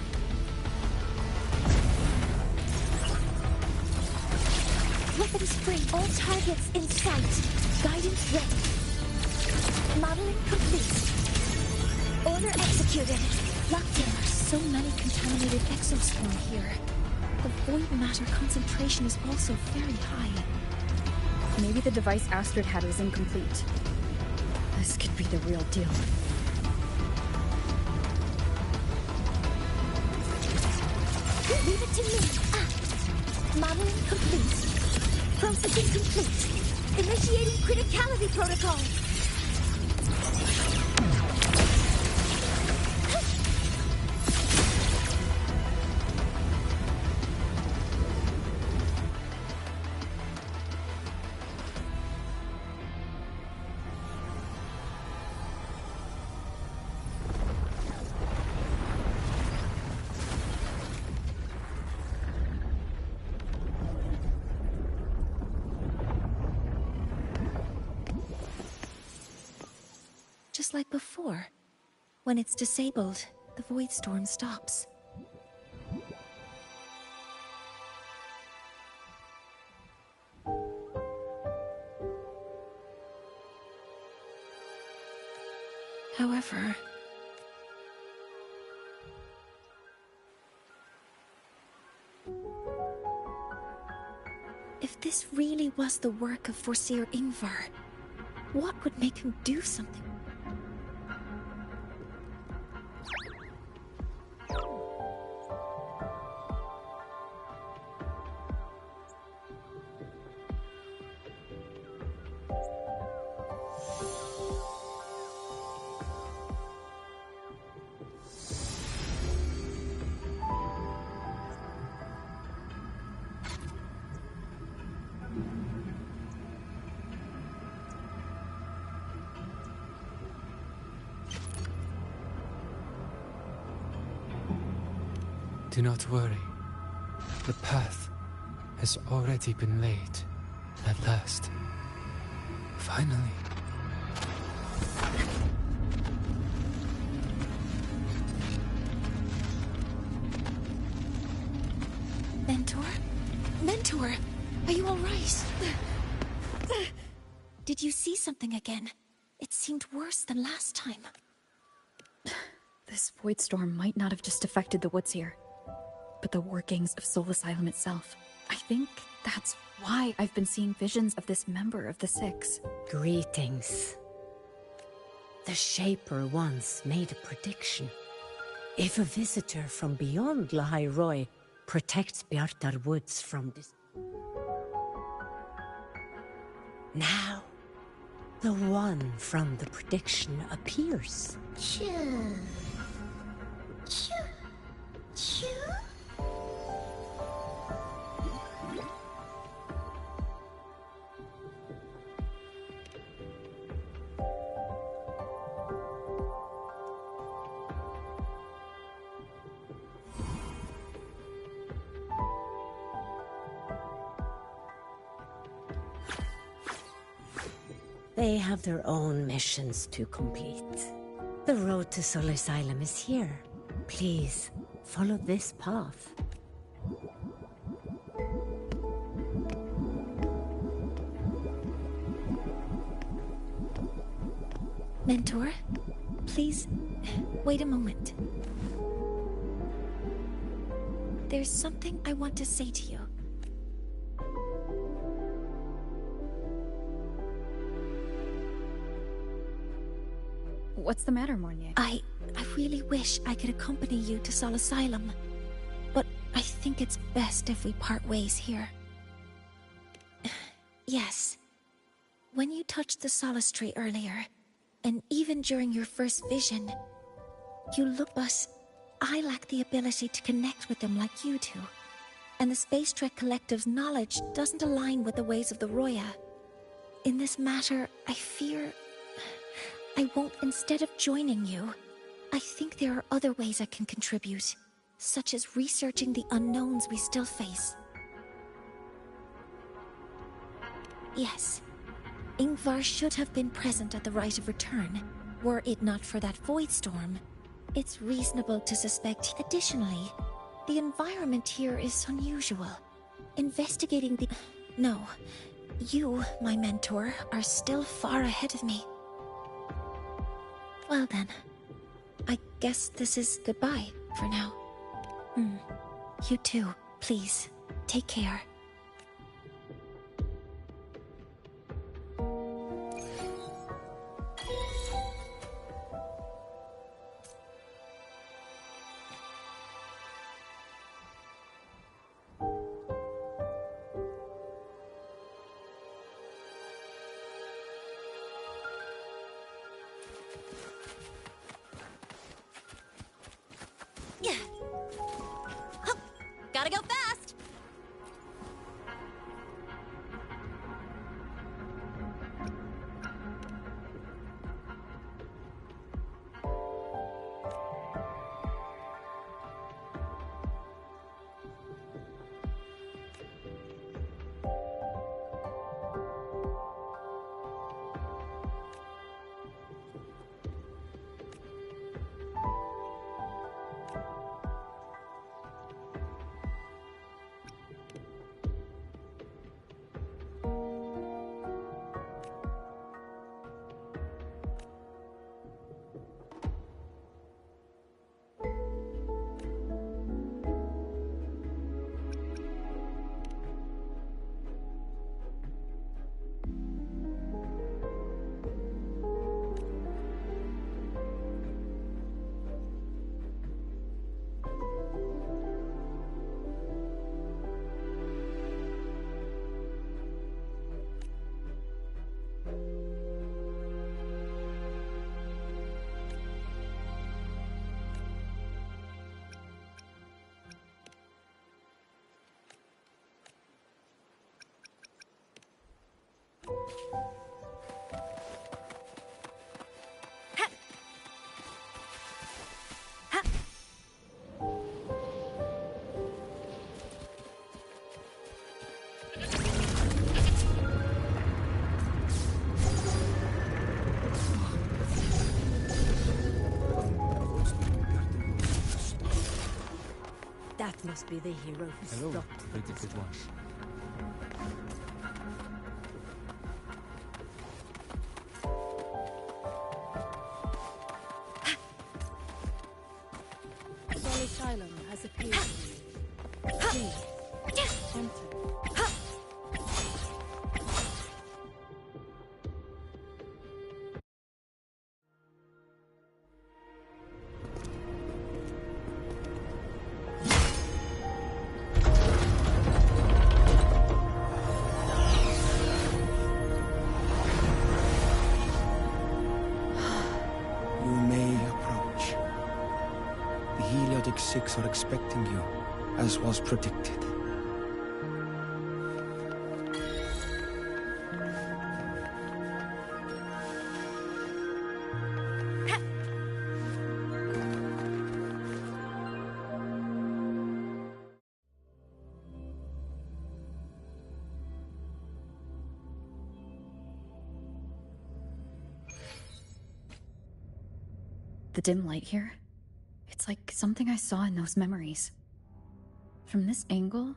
Weapons free. All targets in sight. Guidance ready. Modeling complete. Order executed. Locked in. There are so many contaminated exoswarm here. The void matter concentration is also very high. Maybe the device Astrid had was incomplete. This could be the real deal. Leave it to me. Modeling complete. Processing complete. Initiating criticality protocol. Just like before. When it's disabled, the void storm stops. However, if this really was the work of Foreseer Ingvar, what would make him do something? Do not worry. The path has already been laid. At last. Finally. Mentor? Mentor! Are you alright? Did you see something again? It seemed worse than last time. This void storm might not have just affected the woods here, but the workings of Soul Asylum itself. I think that's why I've been seeing visions of this member of the Six. Greetings. The Shaper once made a prediction. If a visitor from beyond Lahai Roy protects Bjartar Woods from this... Now, the one from the prediction appears. Choo. Choo. Choo. They have their own missions to complete. The road to Soul Asylum is here. Please, follow this path. Mentor, please, wait a moment. There's something I want to say to you. What's the matter, Mornye? I really wish I could accompany you to Soul Asylum, but I think it's best if we part ways here. Yes. When you touched the Solace Tree earlier, and even during your first vision, you look, but I lack the ability to connect with them like you do. And the Space Trek Collective's knowledge doesn't align with the ways of the Roya. In this matter, I fear I won't. Instead of joining you, I think there are other ways I can contribute, such as researching the unknowns we still face. Yes, Ingvar should have been present at the rite of return, were it not for that void storm. It's reasonable to suspect. Additionally, the environment here is unusual. Investigating the... No. You, my mentor, are still far ahead of me. Well then, I guess this is goodbye for now. You too, please. Take care. Gotta go fast! That must be the hero who Hello, stopped. pretty good one. Asylum has appeared. Please, enter. Six are expecting you, as was predicted. The dim light here? It's like something I saw in those memories. From this angle,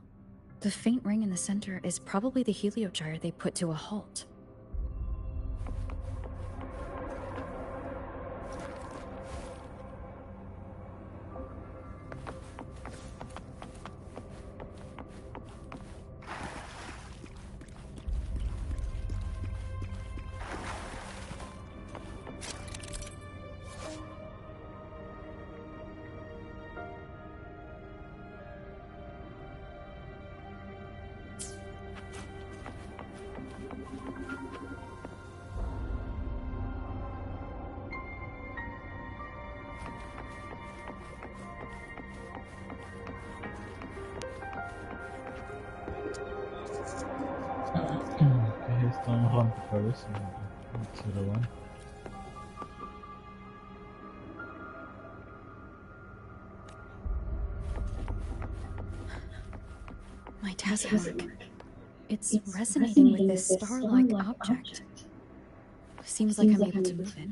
the faint ring in the center is probably the heliogyre they put to a halt. Estão rolando para isso, one. My task mark. It's resonating with this star-like object. Seems like I'm able to move it.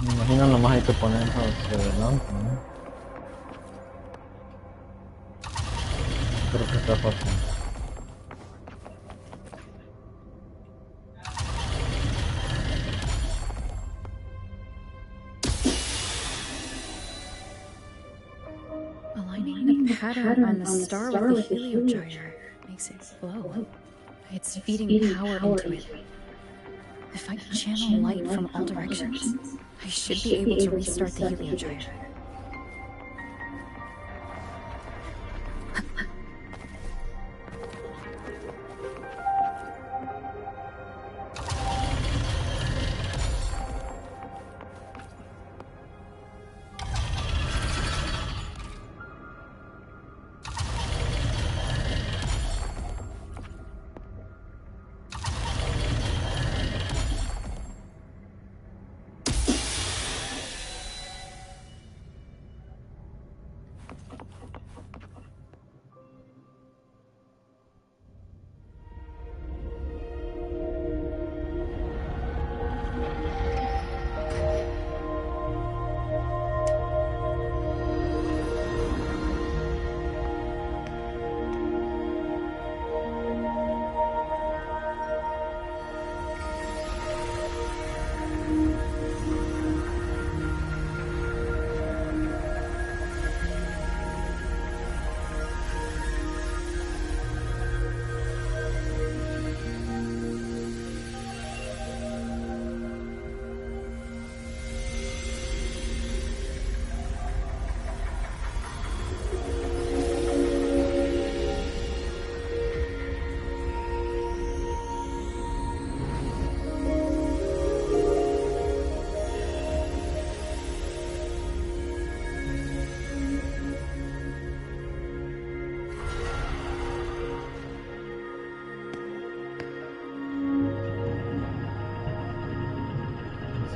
Me imagino nomás hay que ponerlo hacia adelante, ¿no? Creo que está fácil. Aligning the pattern on the star with the heliogyre makes it glow. It's feeding power into it. If I channel light from all directions, I should be able to restart the heliogyre.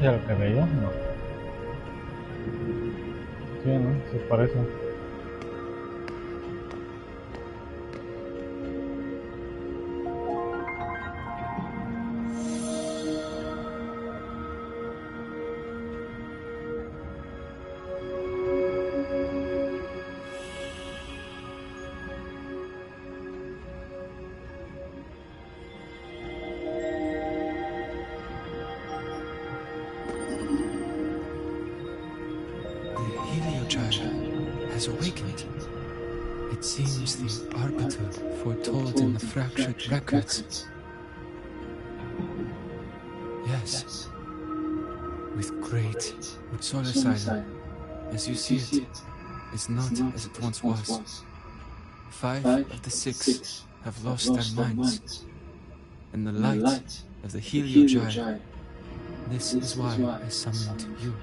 ¿Sí es el que veía? No. Sí, ¿no? Se parece. Has awakened. It seems the arbiter foretold in the fractured records. Yes. With great Wuthering, as you see it, is not as it once was. 5 of the 6 have lost their minds. And the light of the heliogyre. This is why I summoned you.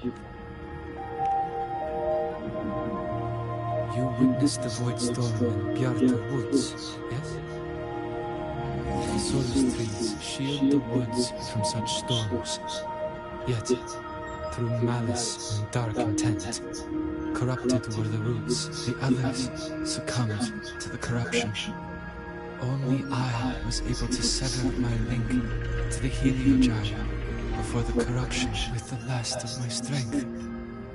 You witnessed the void storm in Bjartar Woods, yes? The Solus trees shield the woods from such storms. Yet, through malice and dark intent, corrupted were the roots. The others succumbed to the corruption. Only I was able to sever my link to the heliogyre before the corruption with the last of my strength.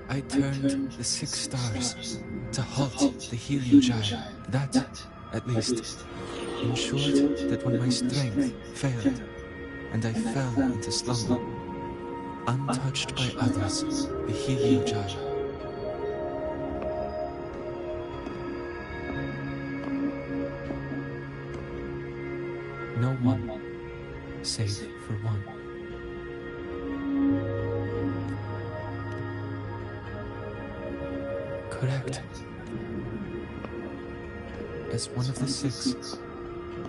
I turned the 6 stars to halt the heliogyre. That, at least, ensured that when my strength failed and I fell into slumber, untouched by others, the heliogyre. No one, save for one. Correct. As one of the 6,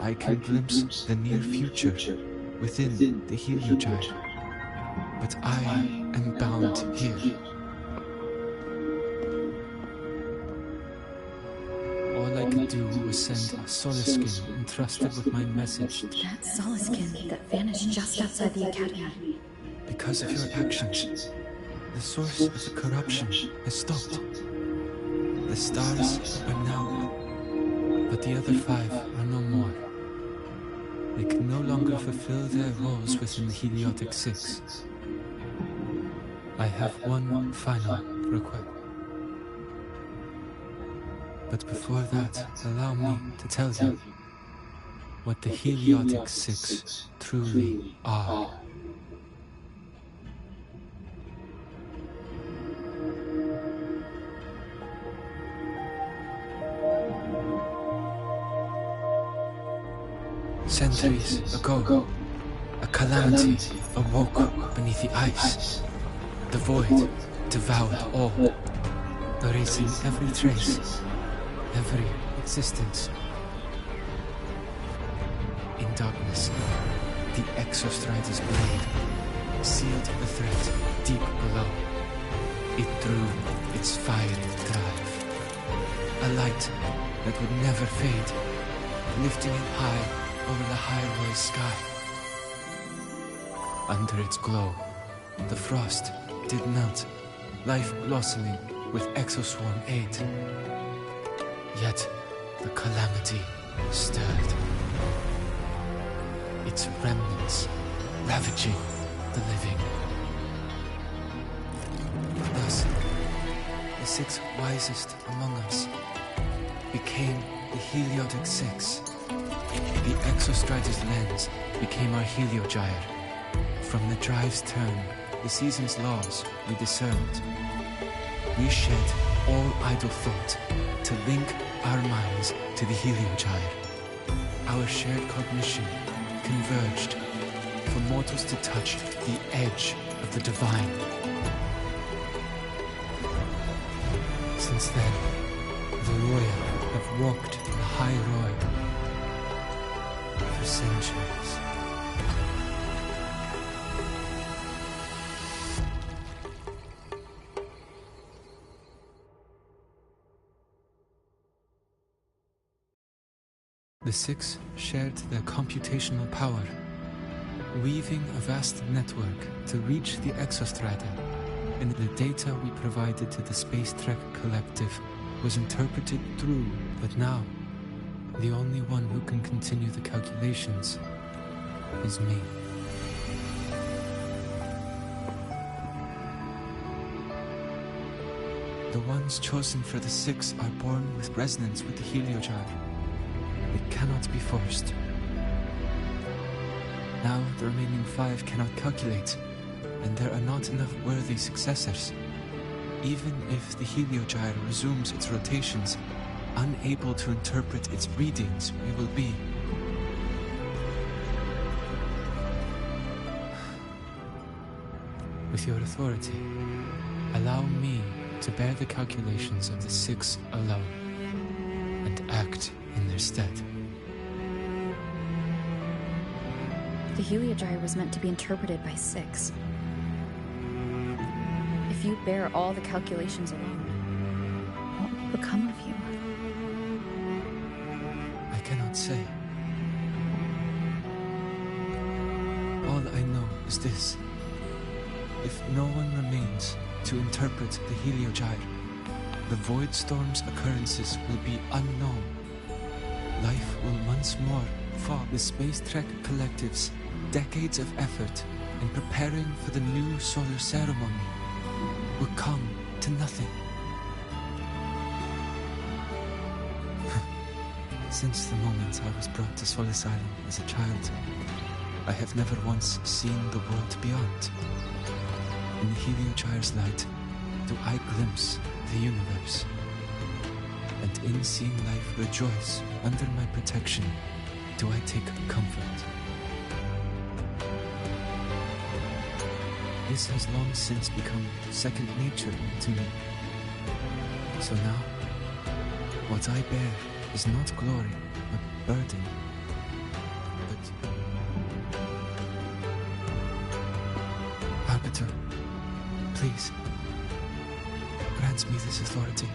I can glimpse the near future within the heliogyre. But I am bound here. All I could do was send a Soliskin entrusted with my message. That Soliskin that vanished just outside the academy. Because of your actions, the source of the corruption has stopped. The stars are now But the other 5 are no more. They can no longer fulfill their roles within the Heliotic 6. I have one final request. But before that, allow me to tell you what the Heliotic 6 truly are. Centuries ago, a calamity awoke beneath the ice. The void devoured all, erasing every trace, every existence. In darkness, the Exostrider's blade sealed the threat deep below. It drew its fiery drive, a light that would never fade, lifting it high over the Hyrule sky. Under its glow, the frost did melt, life blossoming with Exoswarm aid. Yet the calamity stirred, its remnants ravaging the living. Thus, the 6 wisest among us became the Heliotic 6. The Exostrider's lens became our Heliogyre. From the drive's turn, the season's laws we discerned. We shed all idle thought to link our minds to the Heliogyre. Our shared cognition converged for mortals to touch the edge of the divine. Since then, the Roya have walked the High Road for centuries. The 6 shared their computational power, weaving a vast network to reach the Exostrider, and the data we provided to the Space Trek Collective was interpreted through, but now, the only one who can continue the calculations is me. The ones chosen for the 6 are born with resonance with the Heliogyre. It cannot be forced. Now the remaining 5 cannot calculate, and there are not enough worthy successors. Even if the Heliogyre resumes its rotations, unable to interpret its readings, we will be. With your authority, allow me to bear the calculations of the 6 alone, and act in their stead. The Heliogyre was meant to be interpreted by 6. If you bear all the calculations alone, what will become of you? I cannot say. All I know is this. If no one remains to interpret the Heliogyre, the Void Storm's occurrences will be unknown. Life will once more fall. The Space Trek Collective's decades of effort in preparing for the new solar ceremony will come to nothing. Since the moment I was brought to Solace Island as a child, I have never once seen the world beyond. In the Heliogyre's light, do I glimpse the universe. And in seeing life rejoice under my protection, do I take comfort. This has long since become second nature to me. So now, what I bear is not glory, but burden. But Arbiter, please, grant me this authority.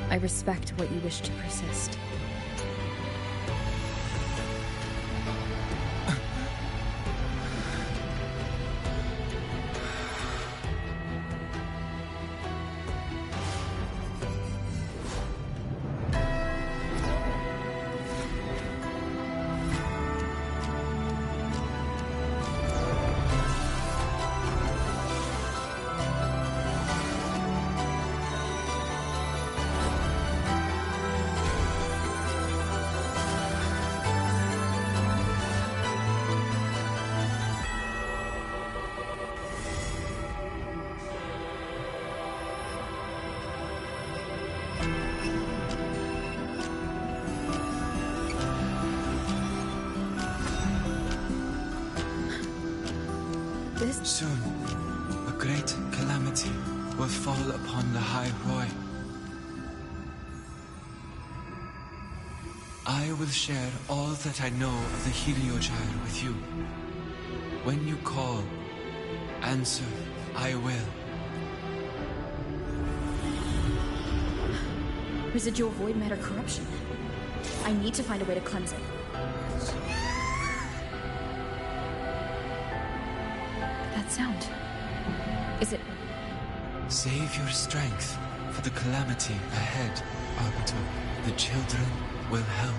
I respect what you wish to persist. Soon, a great calamity will fall upon the High Roy. I will share all that I know of the Heliogyre with you. When you call, answer, I will. Residual void matter corruption. I need to find a way to cleanse it. That sound. Is it... Save your strength for the calamity ahead, Arbiter. The children will help.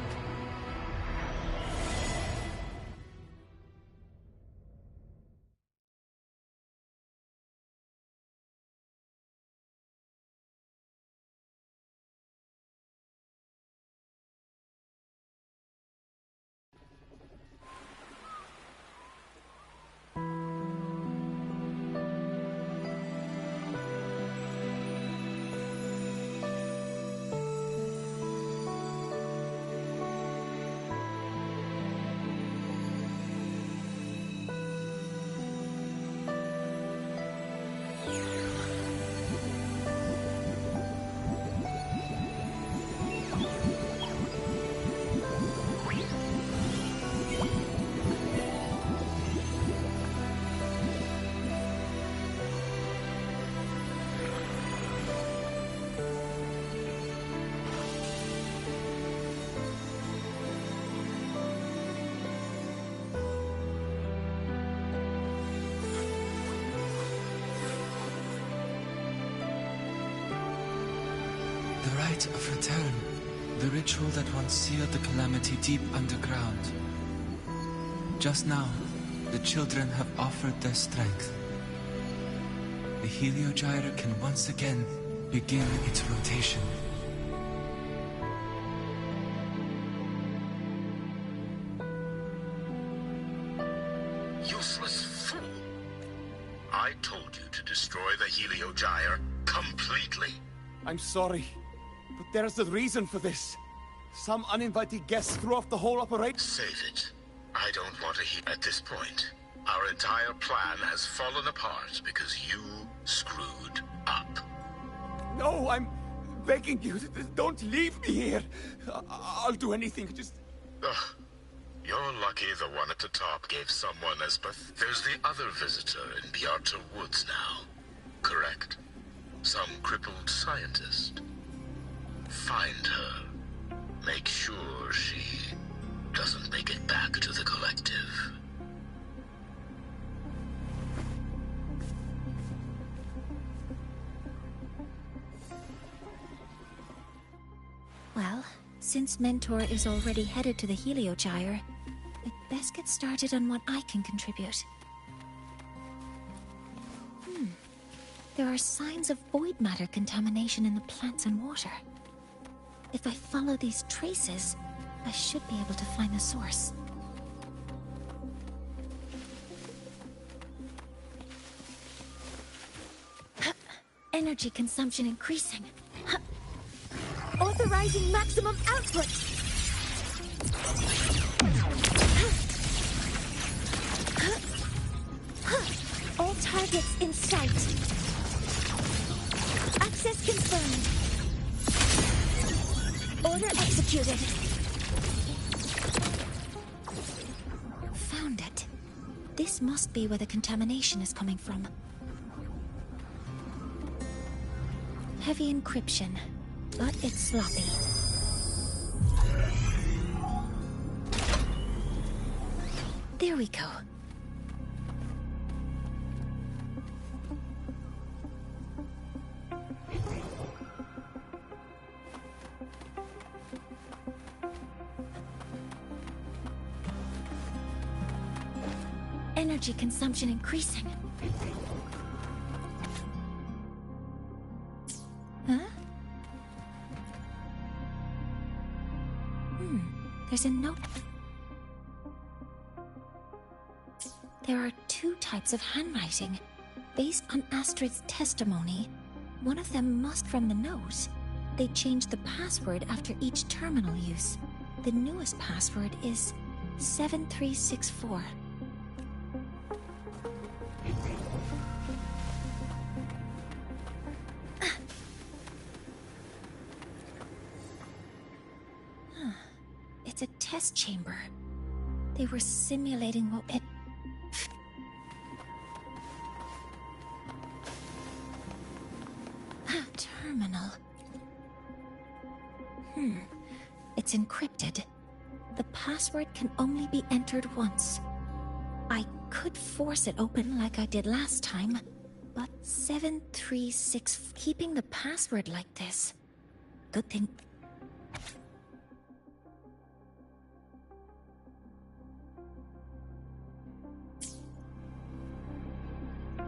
The rite of return. The ritual that once sealed the calamity deep underground. Just now, the children have offered their strength. The Heliogyre can once again begin its rotation. Useless fool! I told you to destroy the Heliogyre completely. I'm sorry, but there's a reason for this. Some uninvited guests threw off the whole operation. Save it. I don't want to hear at this point. Our entire plan has fallen apart because you screwed up. No, I'm begging you, don't leave me here. I'll do anything, just... Ugh. You're lucky the one at the top gave someone as There's the other visitor in Bjarta Woods now. Correct? Some crippled scientist. Find her. Make sure she doesn't make it back to the collective. Well, since Mentor is already headed to the Heliogyre, I'd best get started on what I can contribute. There are signs of void matter contamination in the plants and water. If I follow these traces, I should be able to find the source. Energy consumption increasing. Authorizing maximum output! All targets in sight. Access confirmed. Order executed. Found it. This must be where the contamination is coming from. Heavy encryption, but it's sloppy. There we go. Energy consumption increasing. Huh? There's a note. There are two types of handwriting. Based on Astrid's testimony, one of them must from the nose. They changed the password after each terminal use. The newest password is 7364. test chamber. They were simulating what it... A terminal. It's encrypted. The password can only be entered once. I could force it open like I did last time, but 736... Keeping the password like this. Good thing...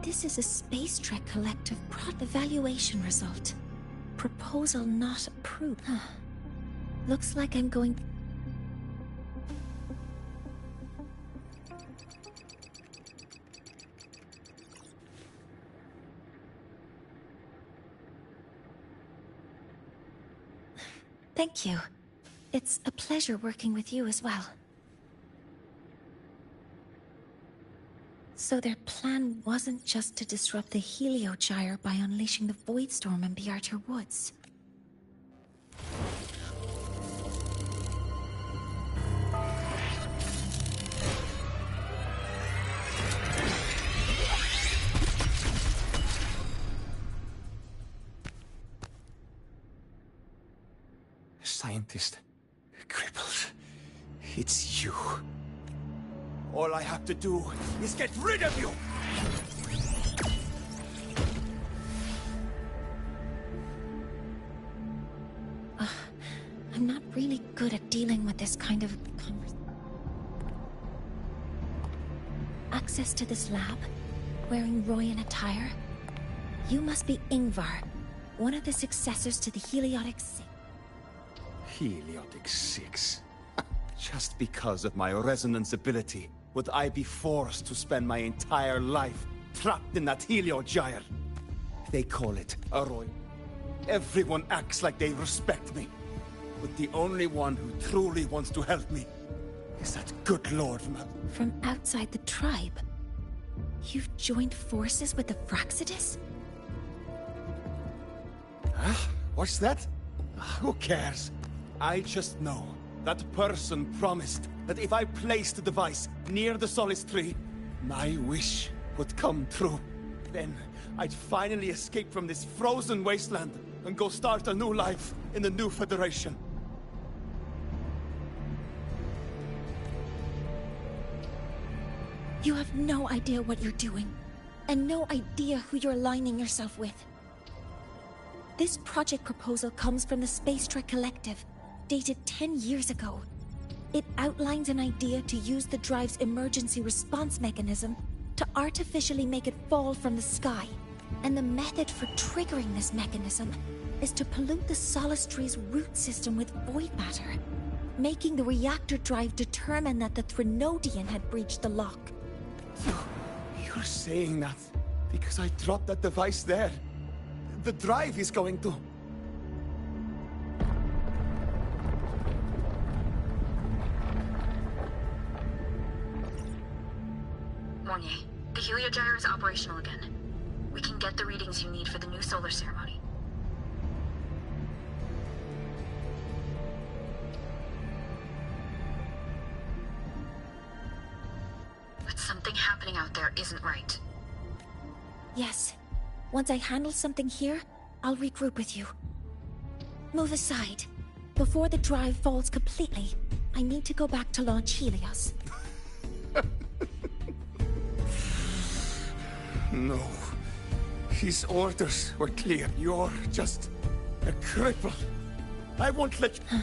This is a Space Trek Collective evaluation result. Proposal not approved. Looks like I'm going... Thank you. It's a pleasure working with you as well. So their plan wasn't just to disrupt the Heliogyre by unleashing the Voidstorm in Bjartur Woods. Scientist. Crippled. It's you. All I have to do is get rid of you! I'm not really good at dealing with this kind of Access to this lab, wearing Royan attire. You must be Ingvar, one of the successors to the Heliotic Six. Heliotic Six? Just because of my resonance ability, would I be forced to spend my entire life trapped in that Heliogyre? They call it a Roy. Everyone acts like they respect me. But the only one who truly wants to help me is that good lord from outside the tribe. You've joined forces with the Fraxidus? Huh? What's that? Who cares? I just know that person promised that if I placed the device near the Solace Tree, my wish would come true. Then I'd finally escape from this frozen wasteland and go start a new life in the new Federation. You have no idea what you're doing, and no idea who you're aligning yourself with. This project proposal comes from the Space Trek Collective, dated 10 years ago. It outlines an idea to use the drive's emergency response mechanism to artificially make it fall from the sky. And the method for triggering this mechanism is to pollute the Solace Tree's root system with void matter, making the reactor drive determine that the Threnodian had breached the lock. You're saying that because I dropped that device there. The drive is going to... Mornye, the Heliogyre is operational again. We can get the readings you need for the new solar ceremony. But something happening out there isn't right. Yes. Once I handle something here, I'll regroup with you. Move aside. Before the drive falls completely, I need to go back to launch Helios. No. His orders were clear. You're just a cripple. I won't let you...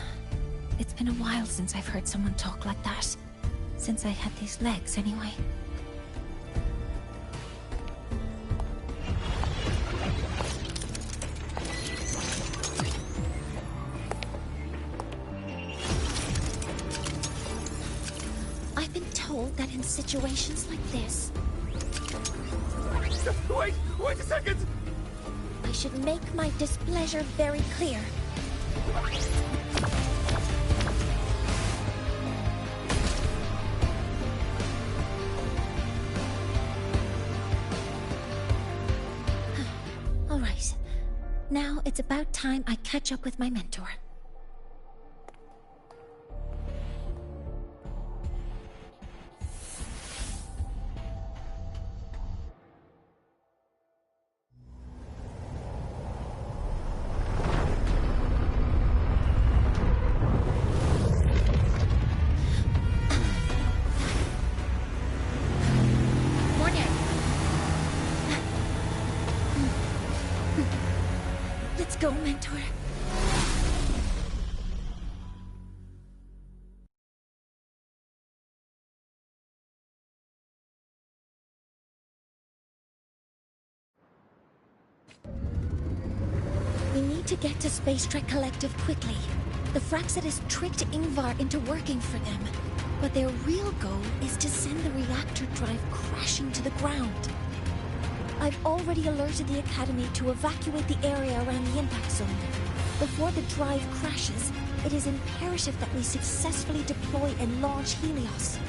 It's been a while since I've heard someone talk like that. Since I had these legs, anyway. I've been told that in situations like this... Wait a second! I should make my displeasure very clear. All right. Now it's about time I catch up with my mentor. go, Mentor. We need to get to Space Trek Collective quickly. The Fraxidus tricked Ingvar into working for them, but their real goal is to send the reactor drive crashing to the ground. I've already alerted the Academy to evacuate the area around the impact zone. Before the drive crashes, it is imperative that we successfully deploy and launch Helios.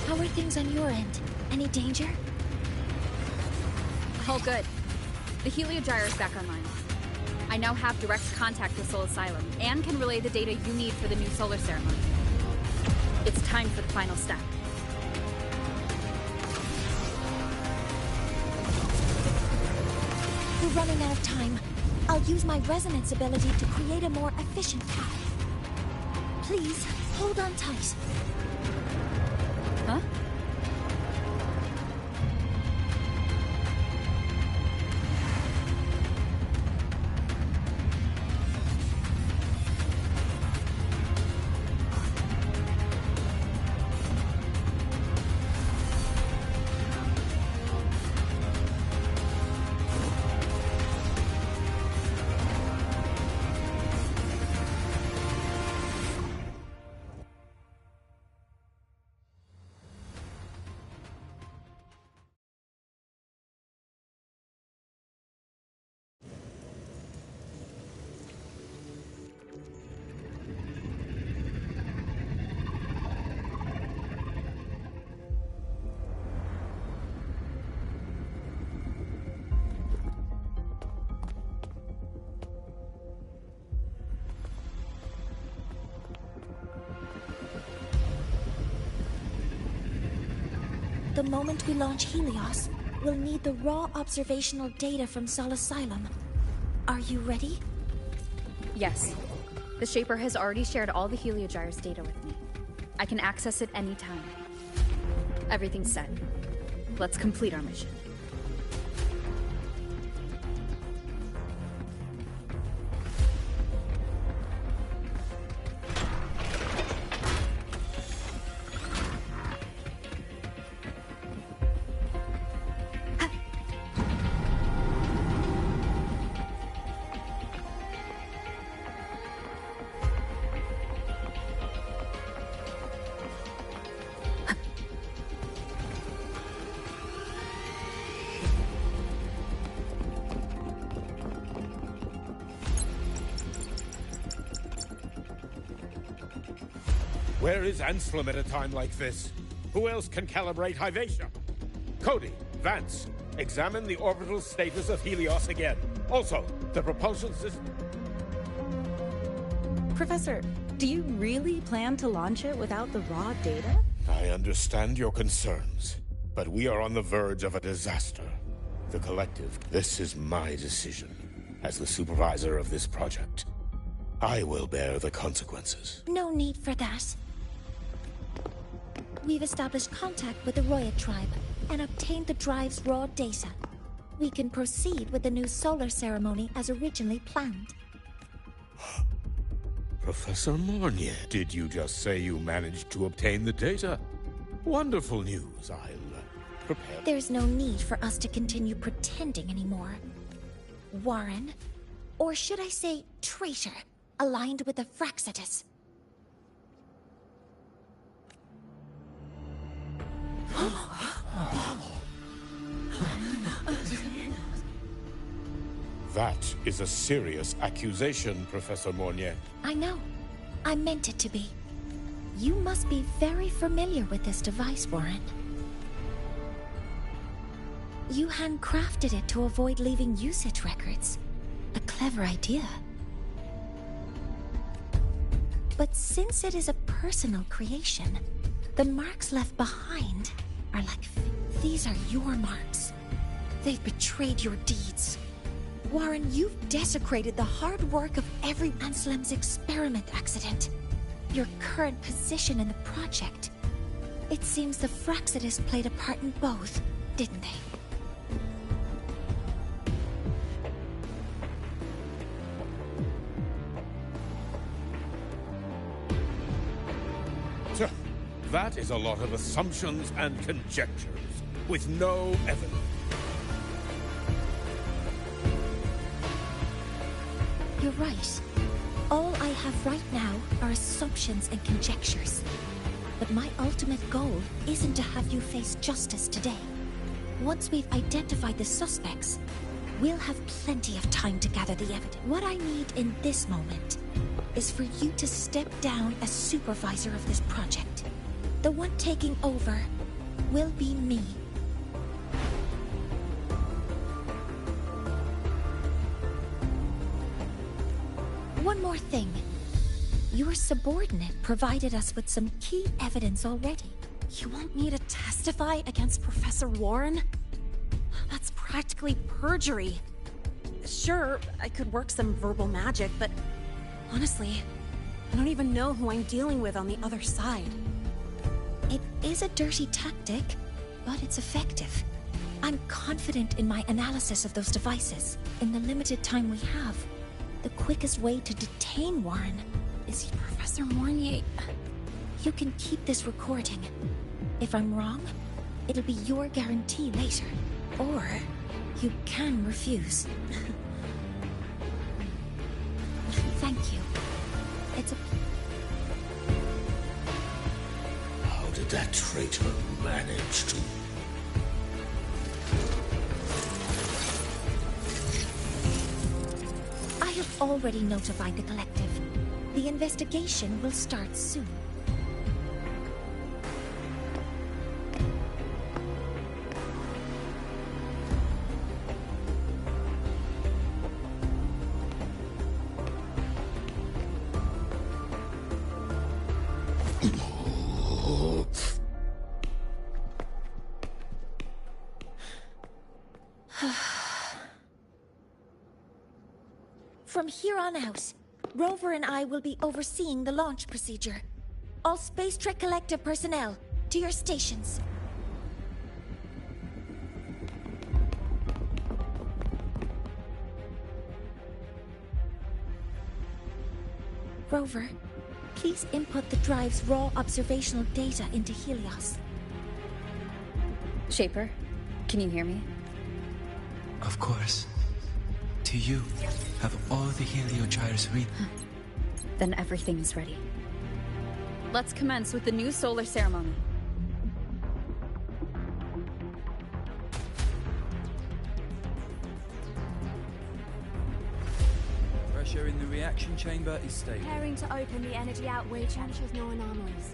How are things on your end? Any danger? All good. The heliogyre is back online. I now have direct contact with Sol Asylum and can relay the data you need for the new solar ceremony. It's time for the final step. We're running out of time. I'll use my resonance ability to create a more efficient path. Please, hold on tight. Huh? The moment we launch Helios, we'll need the raw observational data from Sol Asylum. Are you ready? Yes. The Shaper has already shared all the heliogyre's data with me. I can access it anytime. Everything's set. Let's complete our mission. Where is Anselm at a time like this? Who else can calibrate Hyvatia? Cody, Vance, examine the orbital status of Helios again. Also, the propulsion system... Professor, do you really plan to launch it without the raw data? I understand your concerns, but we are on the verge of a disaster. The Collective, this is my decision. As the supervisor of this project, I will bear the consequences. No need for that. We've established contact with the Roya tribe and obtained the drive's raw data. We can proceed with the new solar ceremony as originally planned. Professor Mornye, did you just say you managed to obtain the data? Wonderful news. I'll prepare. There's no need for us to continue pretending anymore. Warren, or should I say traitor, aligned with the Fraxidus. That is a serious accusation, Professor Mornye. I know. I meant it to be. You must be very familiar with this device, Warren. You handcrafted it to avoid leaving usage records. A clever idea. But since it is a personal creation, the marks left behind are like... These are your marks. They've betrayed your deeds. Warren, you've desecrated the hard work of every Anselm's experiment accident. Your current position in the project. It seems the Fraxidus played a part in both, didn't they? That is a lot of assumptions and conjectures, with no evidence. You're right. All I have right now are assumptions and conjectures. But my ultimate goal isn't to have you face justice today. Once we've identified the suspects, we'll have plenty of time to gather the evidence. What I need in this moment is for you to step down as supervisor of this project. The one taking over will be me. One more thing. Your subordinate provided us with some key evidence already. You want me to testify against Professor Warren? That's practically perjury. Sure, I could work some verbal magic, but honestly, I don't even know who I'm dealing with on the other side. It is a dirty tactic, but it's effective. I'm confident in my analysis of those devices. In the limited time we have, the quickest way to detain Warren is Professor Mornye. You can keep this recording. If I'm wrong, it'll be your guarantee later. Or you can refuse. Thank you. It's a... How did that traitor manage to... I have already notified the collective. The investigation will start soon. From here on out, Rover and I will be overseeing the launch procedure. All Space Trek Collective personnel, to your stations. Rover, please input the drive's raw observational data into Helios. Shaper, can you hear me? Of course. To you, have all the heliogyres read. Then everything is ready. Let's commence with the new solar ceremony. Pressure in the reaction chamber is stable. Preparing to open the energy outreach. Ensures no anomalies.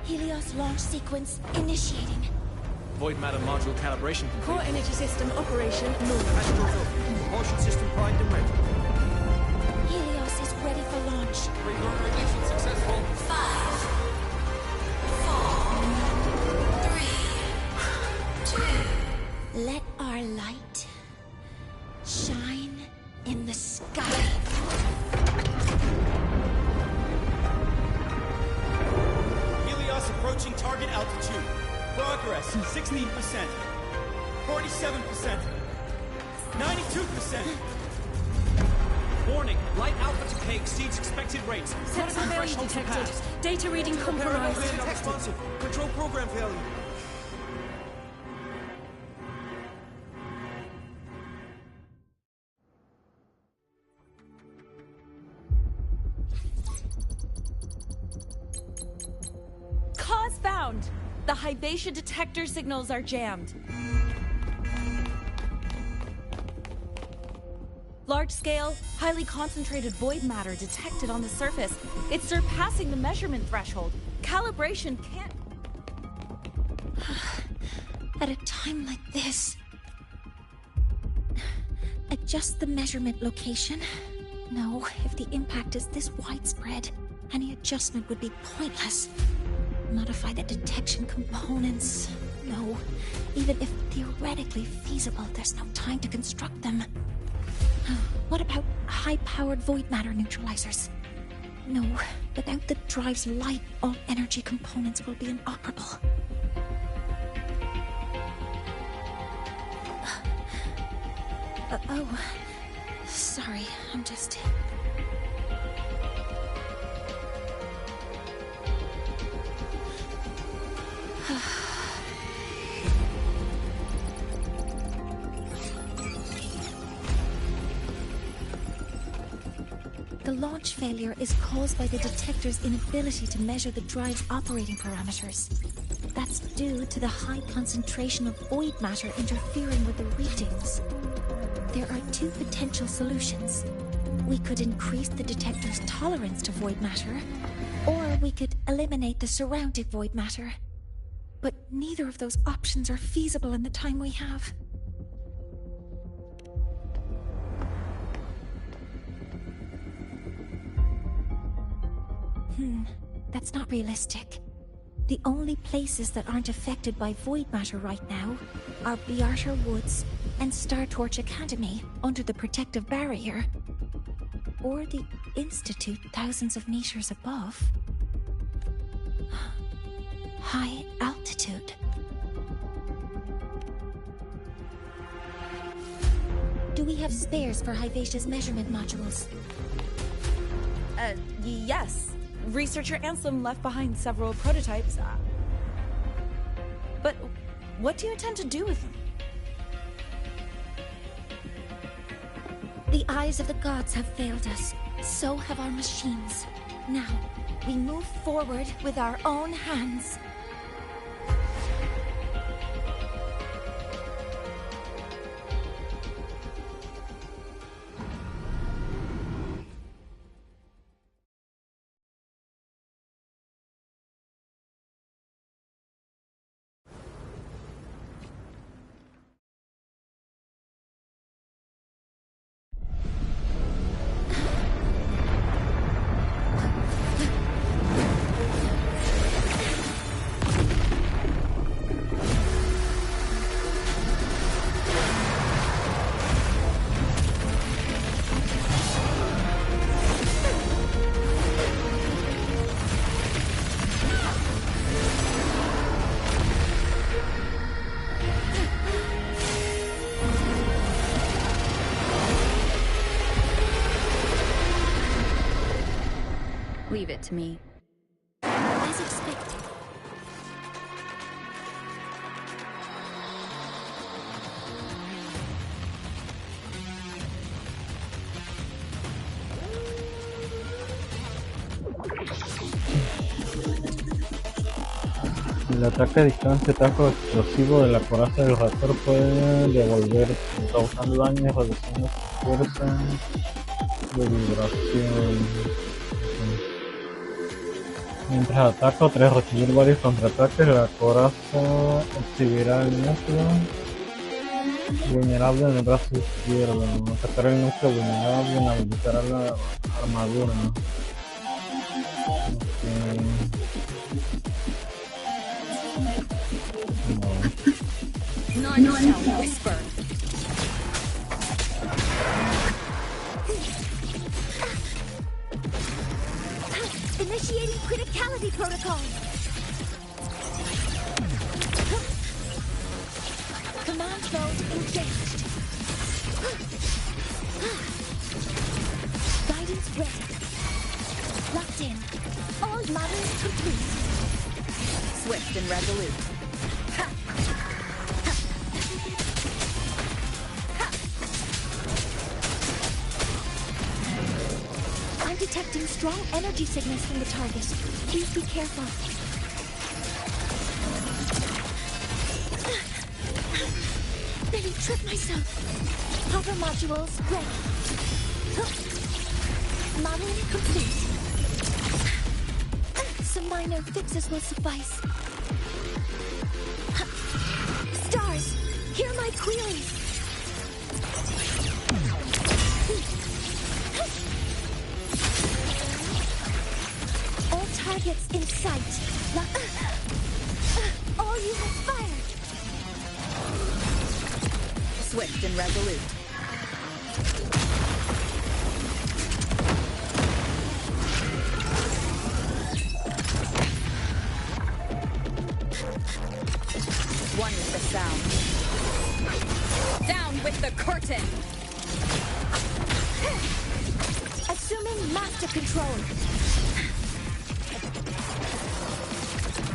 Helios launch sequence initiating. Void matter module calibration complete. Core energy system operation normal. Astros up. Propulsion system primed and ready. Helios is ready for launch. Reroute ignition successful. 5, 4, 3, 2. Let our light shine in the sky. Helios approaching target altitude. Progress 16%, 47%, 92%. Warning, light alpha decay exceeds expected rates. Sensor failure detected. Data reading compromised. Responsive. Control program failure. Cause found! The Hibation detector signals are jammed. Large-scale, highly concentrated void matter detected on the surface. It's surpassing the measurement threshold. Calibration can't... At a time like this... Adjust the measurement location. No, if the impact is this widespread, any adjustment would be pointless. Modify the detection components. No, even if theoretically feasible, there's no time to construct them. What about high-powered void matter neutralizers? No, without the drive's light, all energy components will be inoperable. Oh, sorry, I'm just... The launch failure is caused by the detector's inability to measure the drive's operating parameters. That's due to the high concentration of void matter interfering with the readings. There are two potential solutions. We could increase the detector's tolerance to void matter, or we could eliminate the surrounding void matter. But neither of those options are feasible in the time we have. That's not realistic. The only places that aren't affected by void matter right now are Bearter Woods and Star Torch Academy under the protective barrier, or the Institute thousands of meters above. High altitude. Do we have spares for Hyvatia's measurement modules? Yes. Researcher Anselm left behind several prototypes. But what do you intend to do with them? The eyes of the gods have failed us. So have our machines. Now, we move forward with our own hands. Leave it to me. As expected. El ataque a distancia tajo explosivo de la coraza del raptor puede devolver causando daño y reduciendo su fuerza de vibración. Mientras ataca o tras recibir varios contraataques, la coraza exhibirá el núcleo vulnerable en el brazo izquierdo. Atacar el núcleo vulnerable inhabilitará la armadura. None shall whisper. Initiating criticality protocol. Command mode engaged. Guidance ready. Locked in. All models complete. Swift and resolute. I'm detecting strong energy signals from the target. Please be careful. Nearly tripped myself. Hopper modules ready. Modeling complete. Some minor fixes will suffice. Stars, hear my queries. targets in sight. All units fired. Swift and resolute. One with the sound. Down with the curtain! Assuming master control.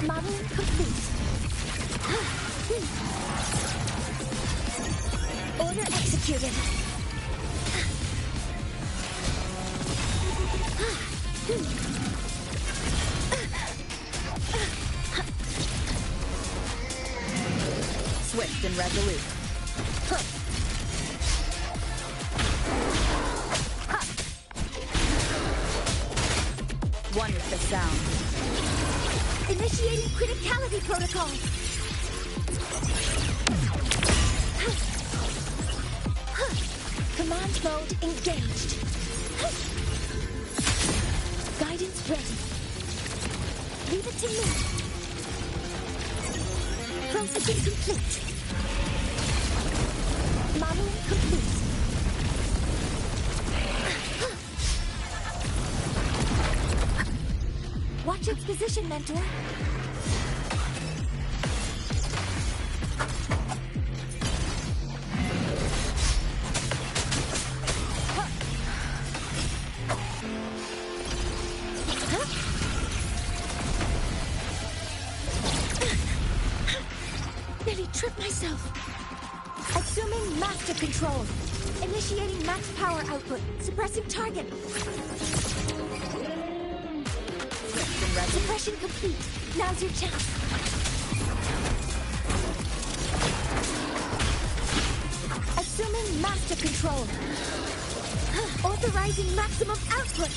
Modeling complete. Order executed. Swift and resolute. One with the sound. Initiating criticality protocol. Command mode engaged. Guidance ready. Leave it to me. Processing complete. Modeling complete. Watch its position, Mentor. Nearly tripped myself. Assuming master control. Initiating max power output. Suppressing target. Suppression complete. Now's your chance. Assuming master control. Authorizing maximum output.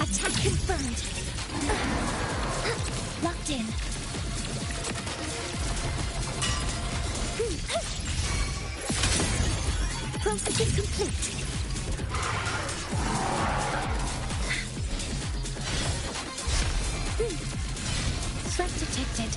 Attack confirmed. Locked in. Processing complete. Threat detected.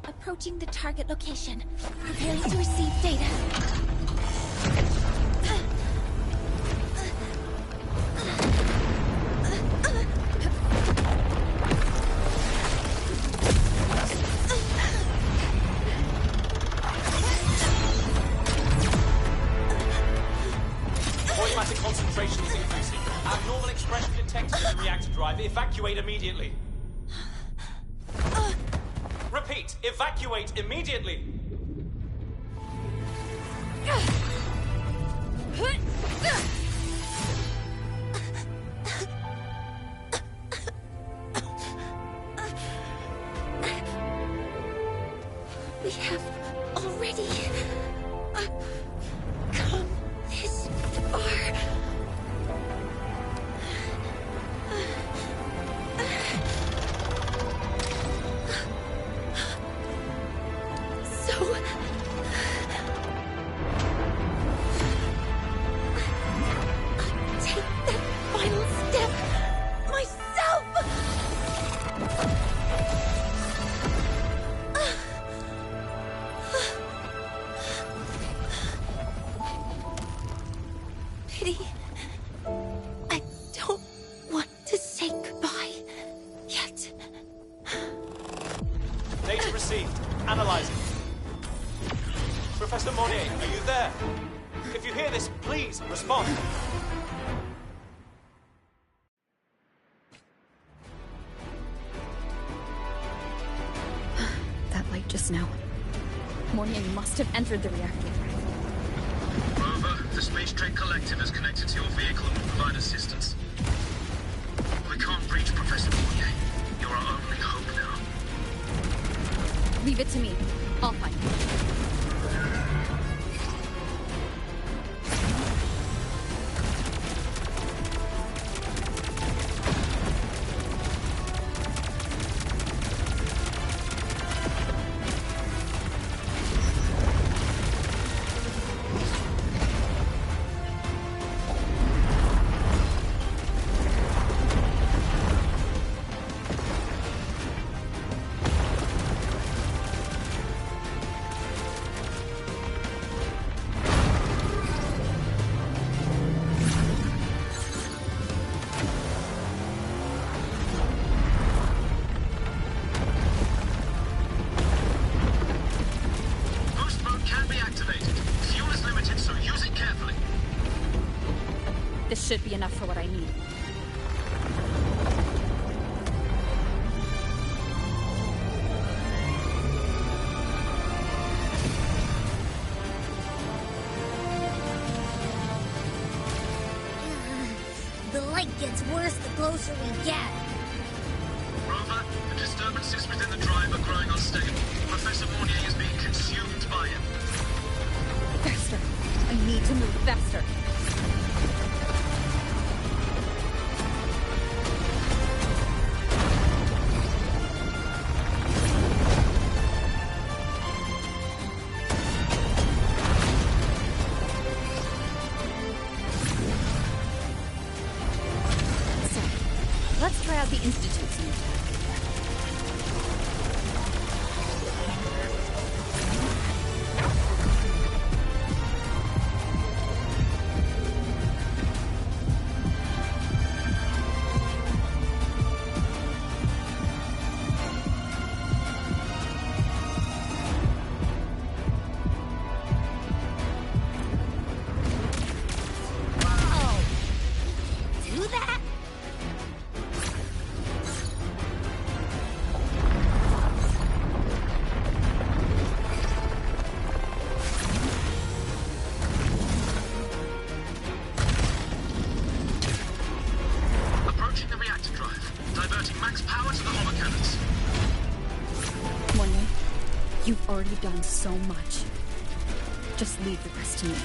Approaching the target location. Preparing to receive data. Automatic concentration is increasing. Abnormal expression detected in the reactor drive. Evacuate immediately. Repeat, evacuate immediately! We have already come this far. I don't want to say goodbye yet. Data received. Analyzing. Professor Mornye, are you there? If you hear this, please respond. That light just now. Mornye must have entered the reactor. Over. The Space Trade Collective is connected to your vehicle and will provide assistance. We can't reach Professor Mornye. You're our only hope now. Leave it to me. I'll find it. This should be enough for what I need. The light gets worse the closer we get. Rover, the disturbances within the drive are growing unstable. Professor Mornye is being consumed by it. Faster! I need to move faster. Let's try out the Institute's new tech. Do that? Approaching the reactor drive, diverting max power to the hover cannons. Mornye, you've already done so much. Just leave the rest to me.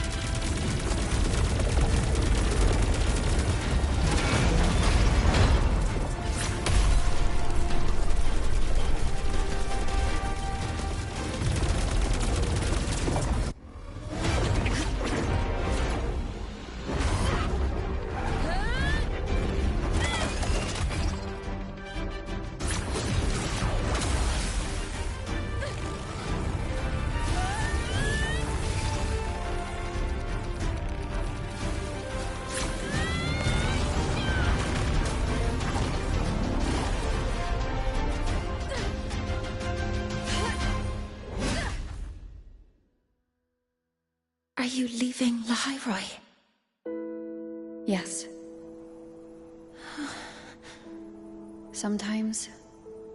Are you leaving Lahairoi? Yes. Sometimes,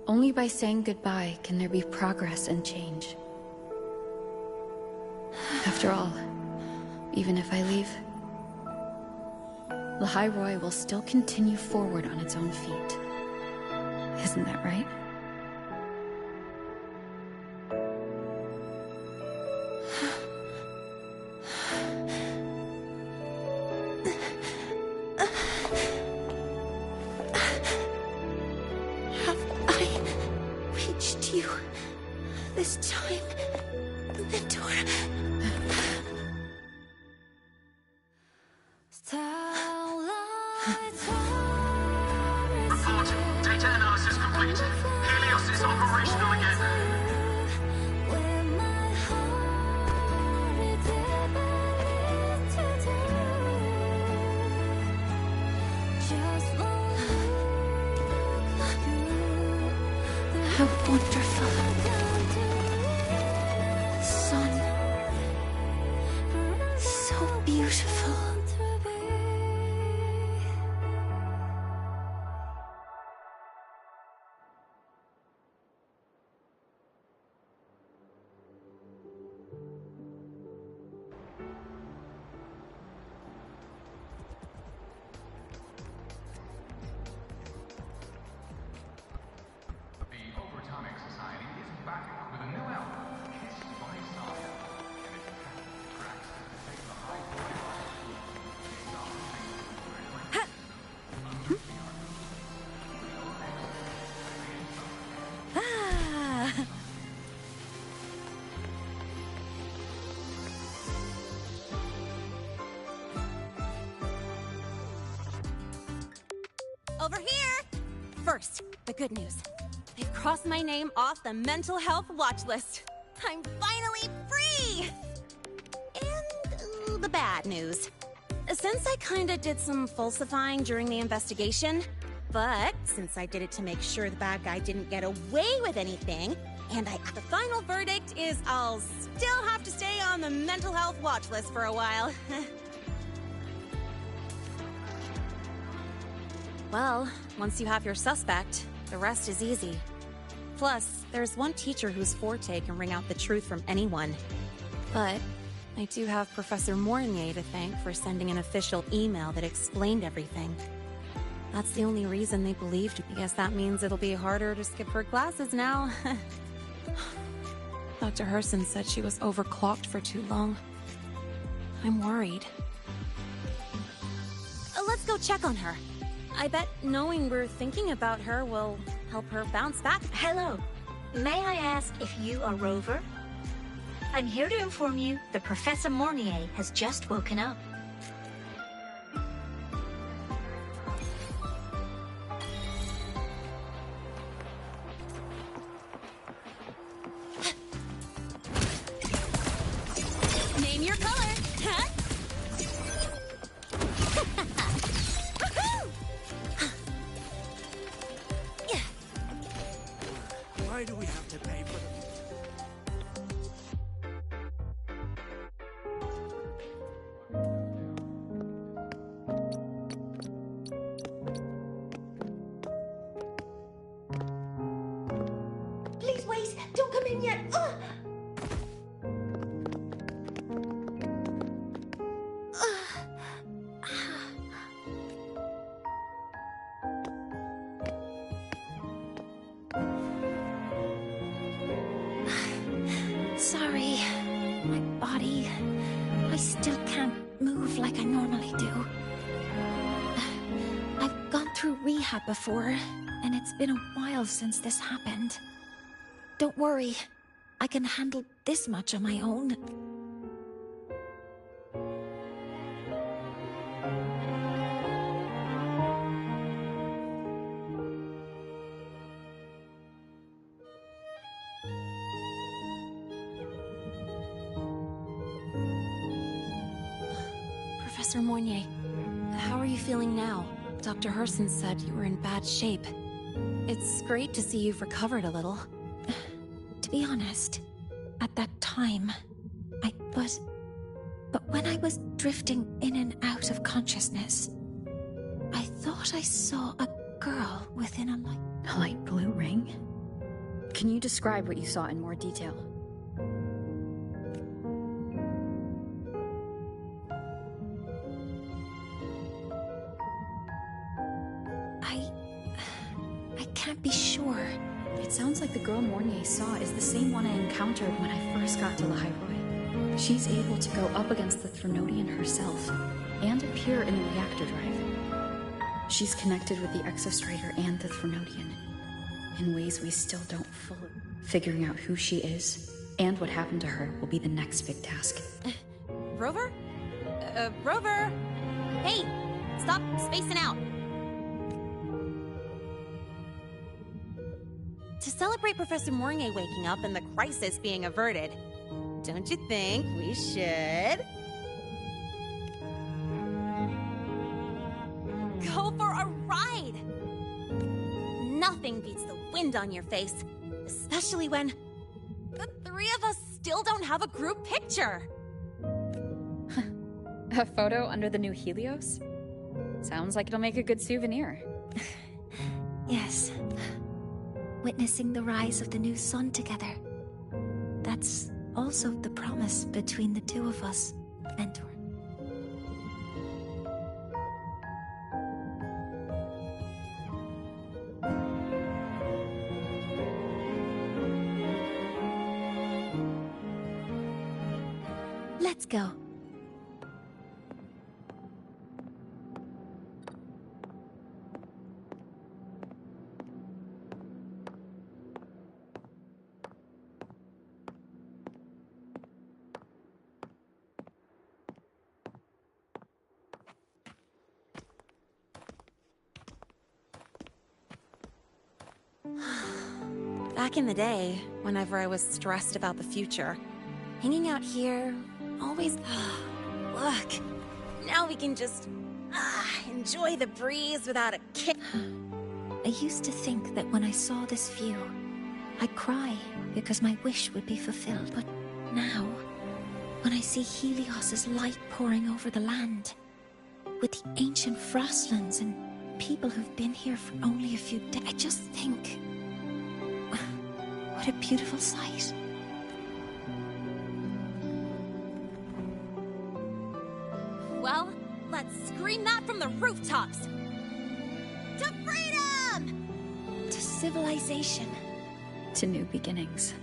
only by saying goodbye can there be progress and change. After all, even if I leave, Lahairoi will still continue forward on its own feet. Isn't that right? You this time, Mentor. Reporting. Data analysis complete. Helios is operational again. How wonderful. The sun. So beautiful. the good news. They've crossed my name off the mental health watch list. I'm finally free! And the bad news. Since I kinda did some falsifying during the investigation, but since I did it to make sure the bad guy didn't get away with anything, the final verdict is I'll still have to stay on the mental health watch list for a while. Well, once you have your suspect, the rest is easy. Plus, there's one teacher whose forte can wring out the truth from anyone. But I do have Professor Mornye to thank for sending an official email that explained everything. That's the only reason they believed me. I guess that means it'll be harder to skip her classes now. Dr. Herson said she was overclocked for too long. I'm worried. Let's go check on her. I bet knowing we're thinking about her will help her bounce back. Hello. May I ask if you are Rover? I'm here to inform you that Professor Mornye has just woken up. Name your color, huh? Why do we have to pay for them? Please wait! Don't come in yet! Sorry. My body... I still can't move like I normally do. I've gone through rehab before, and it's been a while since this happened. Don't worry. I can handle this much on my own. Professor Mornye, how are you feeling now? Dr. Herson said you were in bad shape. It's great to see you've recovered a little. To be honest, at that time, I was... But when I was drifting in and out of consciousness, I thought I saw a girl within a light... A light blue ring? Can you describe what you saw in more detail? I can't be sure. It sounds like the girl Mornye saw is the same one I encountered when I first got to Lahairoi. She's able to go up against the Threnodian herself, and appear in the reactor drive. She's connected with the Exostrider and the Threnodian, in ways we still don't fully. Figuring out who she is, and what happened to her, will be the next big task. Rover? Rover! Hey! Stop spacing out! To celebrate Professor Mornye waking up and the crisis being averted, don't you think we should go for a ride? Nothing beats the wind on your face, especially when the three of us still don't have a group picture. A photo under the new Helios? Sounds like it'll make a good souvenir. Yes. Witnessing the rise of the new sun together. That's also the promise between the two of us, Mentor. Let's go. Back in the day, whenever I was stressed about the future, hanging out here, always... Look, now we can just enjoy the breeze without a kick. I used to think that when I saw this view, I'd cry because my wish would be fulfilled. But now, when I see Helios's light pouring over the land, with the ancient frostlands and people who've been here for only a few days, I just think, what a beautiful sight. Well, let's scream that from the rooftops! To freedom! To civilization. To new beginnings.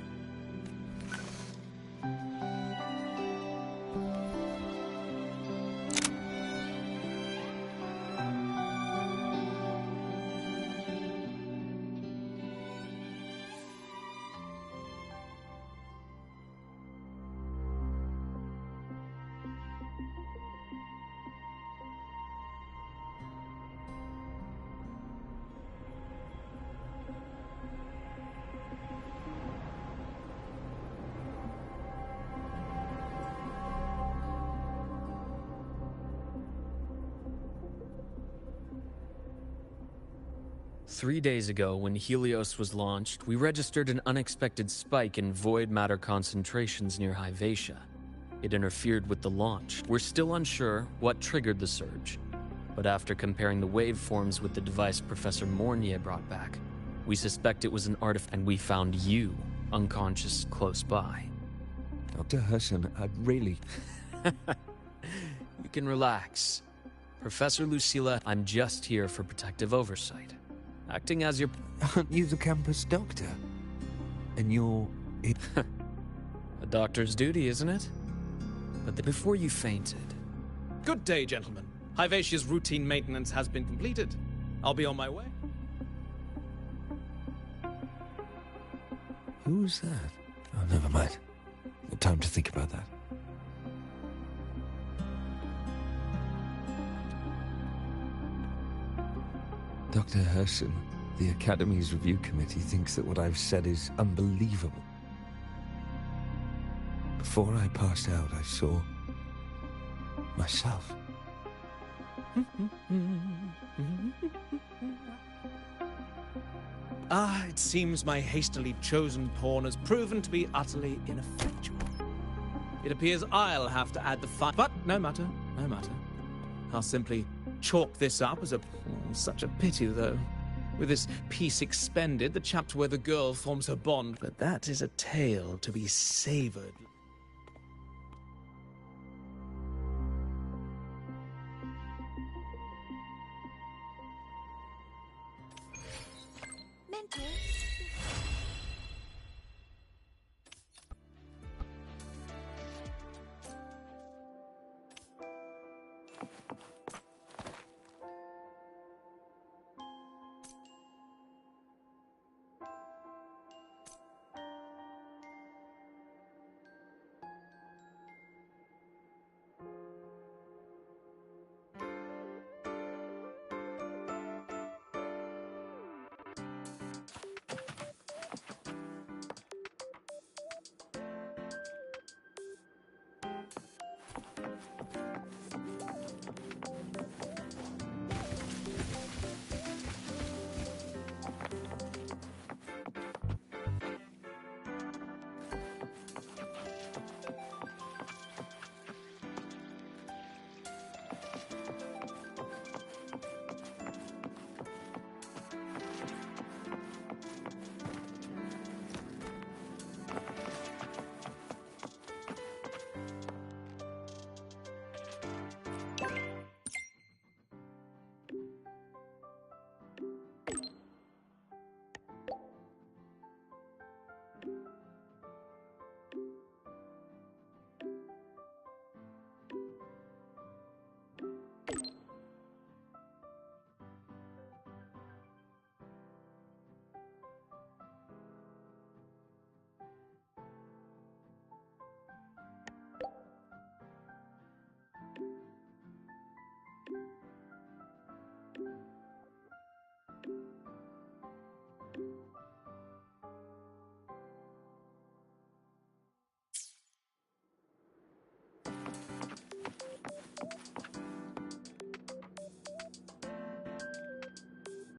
Three days ago, when Helios was launched, we registered an unexpected spike in void matter concentrations near Hyvatia. It interfered with the launch. We're still unsure what triggered the surge, but after comparing the waveforms with the device Professor Mornye brought back, we suspect it was an artifact, and we found you unconscious close by. Dr. Herson, I'd really... You can relax. Professor Lucilla, I'm just here for protective oversight. Acting as your... Aren't you the campus doctor? And you're... A doctor's duty, isn't it? But before you fainted... Good day, gentlemen. Hyvatia's routine maintenance has been completed. I'll be on my way. Who's that? Oh, never mind. No time to think about that. Dr. Herson, the Academy's review committee thinks that what I've said is unbelievable. Before I passed out, I saw myself. It seems my hastily chosen pawn has proven to be utterly ineffectual. It appears I'll have to add the fine, but no matter, no matter. I'll simply chalk this up as such a pity, though. With this piece expended, the chapter where the girl forms her bond, but that is a tale to be savoured.